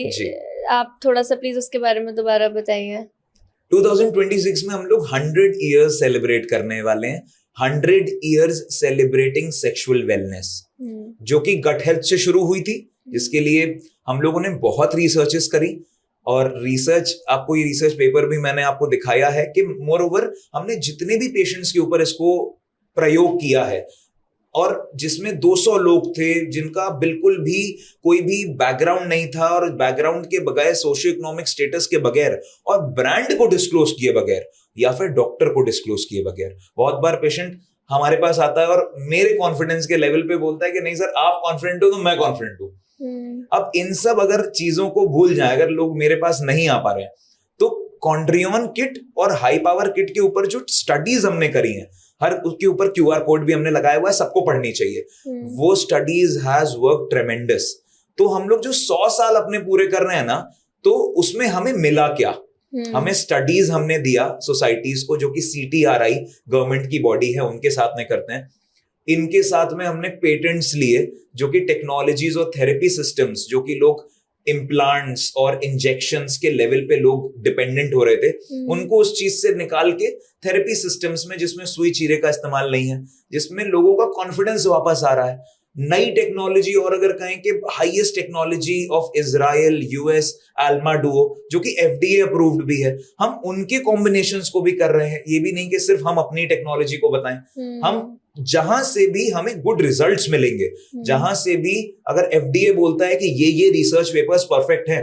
आप थोड़ा सा प्लीज उसके बारे में दोबारा बताइए। 2026 में हम लोग 100 इयर्स सेलिब्रेट करने वाले हैं। 100 इयर्स सेलिब्रेटिंग सेक्सुअल वेलनेस, जो कि गट हेल्थ से शुरू हुई थी, जिसके लिए हम लोगों ने बहुत रिसर्चेस करी, और रिसर्च, आपको ये रिसर्च पेपर भी मैंने आपको दिखाया है कि मोर ओवर हमने जितने भी पेशेंट्स के ऊपर इसको प्रयोग किया है, और जिसमें 200 लोग थे जिनका बिल्कुल भी कोई भी बैकग्राउंड नहीं था, और बैकग्राउंड के बगैर, सोशियो इकोनॉमिक स्टेटस के बगैर, और ब्रांड को डिस्क्लोज किए बगैर, या फिर डॉक्टर को डिस्क्लोज किए बगैर, बहुत बार पेशेंट हमारे पास आता है और मेरे कॉन्फिडेंस के लेवल पे बोलता है कि नहीं सर आप कॉन्फिडेंट हो तो मैं कॉन्फिडेंट हूं। अब इन सब अगर चीजों को भूल जाए, अगर लोग मेरे पास नहीं आ पा रहे हैं, तो कॉन्ड्रियन किट और हाई पावर किट के ऊपर जो स्टडीज हमने करी हैं, हर उसके ऊपर QR कोड भी हमने लगाया हुआ है, सबको पढ़नी चाहिए। वो स्टडीज हैज वर्क ट्रेमेंडस। तो हम लोग जो 100 साल अपने पूरे कर रहे हैं ना, तो उसमें हमें मिला क्या? हमें स्टडीज हमने दिया सोसाइटीज को, जो कि CTRI गवर्नमेंट की बॉडी है, उनके साथ में करते हैं। इनके साथ में हमने पेटेंट्स लिए, जो कि टेक्नोलॉजीज और थेरेपी सिस्टम्स, जो कि लोग इम्प्लांट्स और इंजेक्शंस के लेवल पे लोग डिपेंडेंट हो रहे थे, उनको उस चीज से निकाल के थेरेपी सिस्टम्स में, जिसमें सुई चीरे का इस्तेमाल नहीं है, जिसमें लोगों का कॉन्फिडेंस वापस आ रहा है। नई टेक्नोलॉजी, और अगर कहें कि highest technology of Israel, US, Alma Duo, जो कि FDA अप्रूव्ड भी है, हम उनके कॉम्बिनेशंस को भी कर रहे हैं। ये भी नहीं कि सिर्फ हम अपनी टेक्नोलॉजी को बताएं, हम जहां से भी हमें गुड रिजल्ट्स मिलेंगे, जहां से भी अगर FDA बोलता है कि ये रिसर्च पेपर्स परफेक्ट है,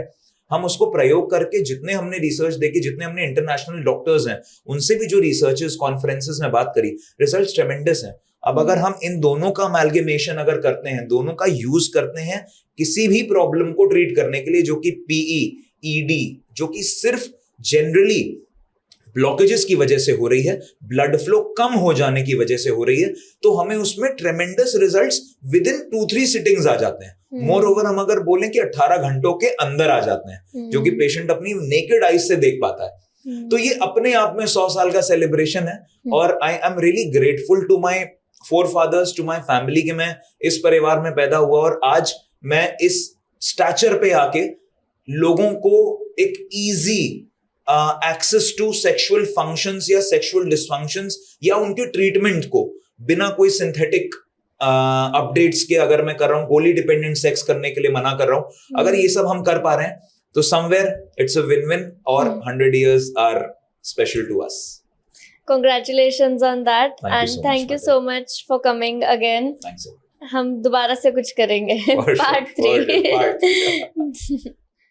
हम उसको प्रयोग करके, जितने हमने रिसर्च देखी, जितने हमने इंटरनेशनल डॉक्टर्स हैं उनसे भी जो रिसर्चेस, कॉन्फ्रेंसेस में बात करी, रिजल्ट्स ट्रेमेंडस हैं। अब अगर हम इन दोनों का अमैल्गमेशन अगर करते हैं, दोनों का यूज करते हैं किसी भी प्रॉब्लम को ट्रीट करने के लिए, जो कि PE, ED, जो कि सिर्फ जनरली ब्लॉकेजेस की वजह से हो रही है, ब्लड फ्लो कम हो जाने की वजह से हो रही है, तो हमें उसमें tremendous results within 2-3 sittings आ जाते हैं। मोर ओवर हम अगर बोलें कि 18 घंटों के अंदर आ जाते हैं, जो कि पेशेंट अपनी नेकेड आईज से देख पाता है। तो ये अपने आप में 100 साल का सेलिब्रेशन है, और I am really grateful to my forefathers, to my family, कि मैं इस परिवार में पैदा हुआ और आज मैं इस स्टैचर पे आके लोगों को एक easy access to sexual functions या सेक्सुअल डिसफंक्शंस या उनके ट्रीटमेंट को बिना कोई सिंथेटिक अपडेट्स के, अगर मैं कर रहा हूं गोली डिपेंडेंट सेक्स करने के लिए मना कर रहा हूं, अगर ये सब हम कर पा रहे हैं तो somewhere it's a win win, और 100 years are special to us. Congratulations on that, and thank you so much for coming again. Thanks. हम दोबारा से कुछ करेंगे, part 3.